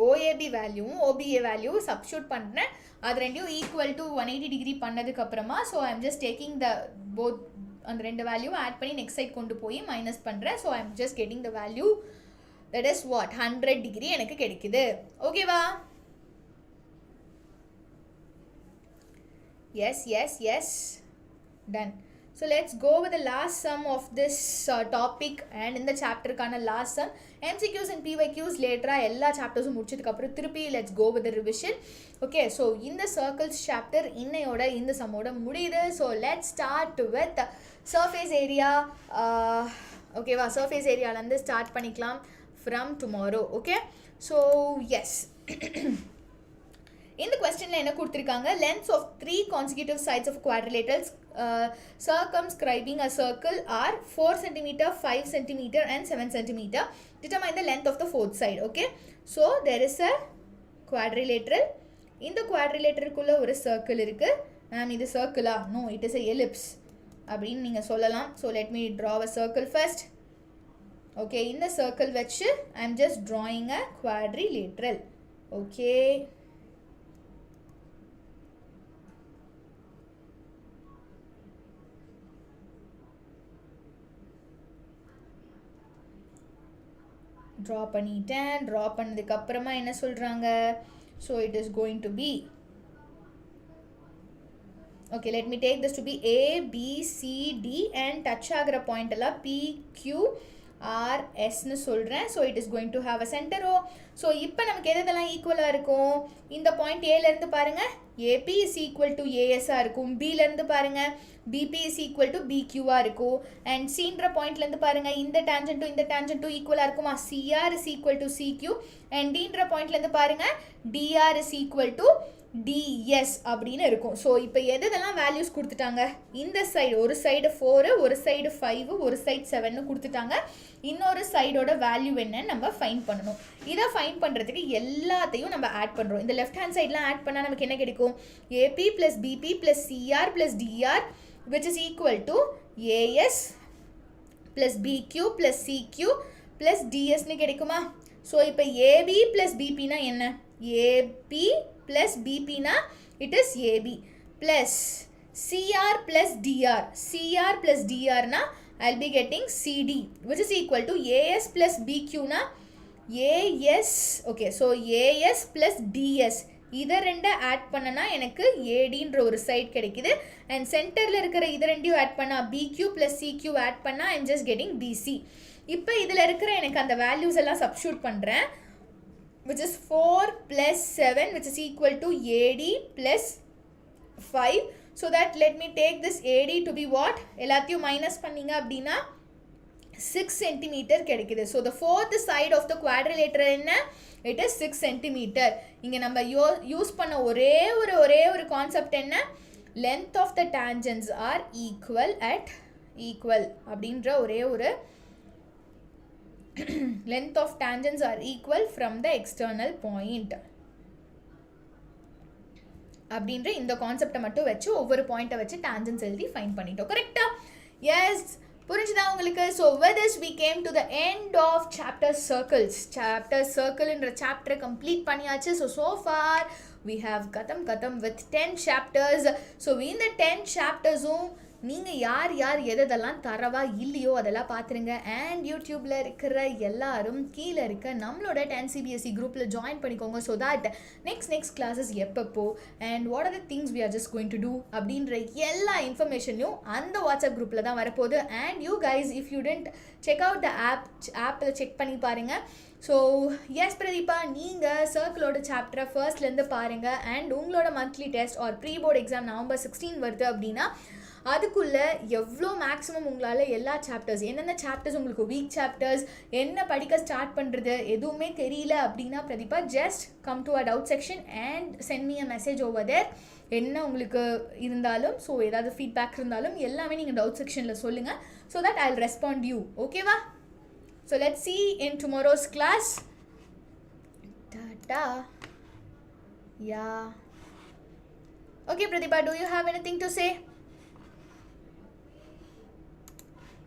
OAB வேல்யூவும் OBA வேல்யூ சப்ஸ்டியூட் பண்ணுறேன். அது ரெண்டையும் ஈக்குவல் டு 180 டிகிரி பண்ணதுக்கப்புறமா, so I am just taking the both, அந்த ரெண்டு வேல்யூ ஆட் பண்ணி நெக்ஸ்ட் சைட் கொண்டு போய் மைனஸ் பண்ணுறேன். So I am just getting the value that is what? 100 degree எனக்கு கிடைக்குது. ஓகேவா? S S yes, done. So let's go with the last sum of this topic and in the chapter kana last sum. MCQs and PYQs later எல்லா சாப்டர்ஸும் முடிச்சதுக்கு அப்புறம் திருப்பி let's go with the revision. Okay, so in the circles chapter இன்னையோட இந்த சம்மோட முடியுது. So let's start with surface area. ஓகேவா? surface ஏரியால இருந்து ஸ்டார்ட் பண்ணிக்கலாம் from tomorrow. Okay, so yes. இந்த கொஸ்டினில் என்ன கொடுத்துருக்காங்க? lengths of 3 consecutive sides of quadrilaterals circumscribing a circle are 4 cm, 5 cm and 7 cm. Determine the length of the fourth side. Okay, so there is a quadrilateral. இந்த quadrilateralக்குள்ள ஒரு circle இருக்கு. Ma'am இது circle-ஆ? No, it is a ellipse அப்படின்னு நீங்கள் சொல்லலாம். So let me draw a circle first. Okay, இந்த circle வச்சு I am just drawing a quadrilateral. Okay, draw பண்ணிட்டேன். draw பண்ணதுக்கு அப்புறமா என்ன சொல்றாங்க? So it is going to be, okay, let me take this to be A, B, C, D and touch ஆகிற point எல்லாம் P, Q, R, S னு சொல்கிறேன். So it is going to have a சென்டரோ. ஸோ இப்போ நமக்கு எதெல்லாம் ஈக்குவலாக இருக்கும்? இந்த பாயிண்ட் ஏலேருந்து பாருங்கள், ஏபி இஸ் ஈக்குவல் டு ஏஎஸ்ஸாக இருக்கும். பிலேருந்து பாருங்கள், பிபி இஸ் ஈக்குவல் டு பிக்யூவாக இருக்கும். அண்ட் சின்ற பாயிண்ட்லேருந்து பாருங்கள், இந்த டேஞ்சன்ட்டும் இந்த டேஞ்சன்ட்டும் ஈக்குவலாக இருக்குமா? CR is equal to CQ. And டின்ற பாயிண்ட்லேருந்து பாருங்கள், TR is equal to TS அப்படின்னு இருக்கும். ஸோ இப்போ எதெல்லாம் வேல்யூஸ் கொடுத்துட்டாங்க? இந்த சைடு ஒரு சைடு 4, ஒரு சைடு 5, ஒரு சைடு 7 கொடுத்துட்டாங்க. இன்னொரு சைடோட வேல்யூ என்னன்னு நம்ம ஃபைண்ட் பண்ணணும். இதை ஃபைண்ட் பண்ணுறதுக்கு எல்லாத்தையும் நம்ம ஆட் பண்ணுறோம். இந்த லெஃப்ட் ஹேண்ட் சைட்லாம் ஆட் பண்ணால் நமக்கு என்ன கிடைக்கும்? AB plus BP plus CR plus TR which is equal to AS plus PQ plus CQ plus டிஎஸ்னு கிடைக்குமா? ஸோ இப்போ ஏபி ப்ளஸ் பிபினா என்ன? ஏபி plus BP na it is AB plus CR plus DR. CR plus DR na I'll be getting CD, which is equal to AS plus BQ na AS. Okay, so AS plus DS. இதை ரெண்டை add பண்ணனா எனக்கு ஏடின்ற ஒரு side கிடைக்குது. And சென்டரில் இருக்கிற இதை ரெண்டையும் ஆட் பண்ணால் பிக்யூ ப்ளஸ் சிக்யூ ஆட் பண்ணால் ஐம் ஜஸ்ட் கெட்டிங் பிசி. இப்போ இதில் இருக்கிற எனக்கு அந்த வேல்யூஸ் எல்லாம் சப்ஸ்டியூட் பண்ணுறேன், which is 4 plus 7, which is equal to AD plus 5. So that let me take this AD to be what? எல்லாத்தையும் மைனஸ் பண்ணிங்க அப்படின்னா 6 centimeter கிடைக்குது. So the fourth side of the quadrilateral என்ன? It is 6 centimeter. இங்க நம்ம use பண்ண ஒரே ஒரு கான்செப்ட் என்ன? Length of the tangents are equal at equal அப்படின்ற ஒரே ஒரு length of tangents are equal from the external point அப்படின்ற இந்த கான்செப்டை மட்டும் வச்சு ஒவ்வொரு பாயிண்ட்டை வச்சு tangents எழுதி ஃபைண்ட் பண்ணிட்டோம். கரெக்டா? எஸ், புரிஞ்சுதா உங்களுக்கு? So with this we came to the end of chapter circles. Chapter circle என்ற சாப்டரை கம்ப்ளீட் பண்ணியாச்சு. So far we have கதம் with 10 chapters. So இந்த 10 chaptersம் நீங்கள் யார் எதெல்லாம் தரவா இல்லையோ அதெல்லாம் பார்த்துருங்க. அண்ட் யூடியூப்பில் இருக்கிற எல்லாரும் கீழே இருக்க நம்மளோட 10 CBSE குரூப்பில் ஜாயின் பண்ணிக்கோங்க. ஸோ தட் நெக்ஸ்ட் கிளாஸஸ் எப்பப்போ and what are the things we are just going to do அப்படின்ற எல்லா இன்ஃபர்மேஷனையும் அந்த வாட்ஸ்அப் குரூப்பில் தான் வரப்போகுது. And you guys if you didn't check out the ஆப்பில் செக் பண்ணி பாருங்கள். ஸோ எஸ் பிரதீபா, நீங்கள் சர்க்கிளோட சாப்டரை ஃபர்ஸ்ட்லேருந்து பாருங்கள். அண்ட் உங்களோட monthly test or pre board exam November 16 வருது அப்படின்னா அதுக்குள்ளே எவ்வளோ மேக்ஸிமம் உங்களால் எல்லா சாப்டர்ஸ், என்னென்ன சாப்டர்ஸ் உங்களுக்கு வீக் சாப்டர்ஸ், என்ன படிக்க ஸ்டார்ட் பண்ணுறது எதுவுமே தெரியல அப்படின்னா Pratibha just come to a doubt section and send me a message over there. என்ன உங்களுக்கு இருந்தாலும், ஸோ ஏதாவது ஃபீட்பேக் இருந்தாலும் எல்லாமே நீங்கள் டவுட் செக்ஷனில் சொல்லுங்கள். So that I will respond you. ஓகேவா? So let's see in tomorrow's class. Ta-ta. Yeah. Okay, Pratibha, do you have anything to say?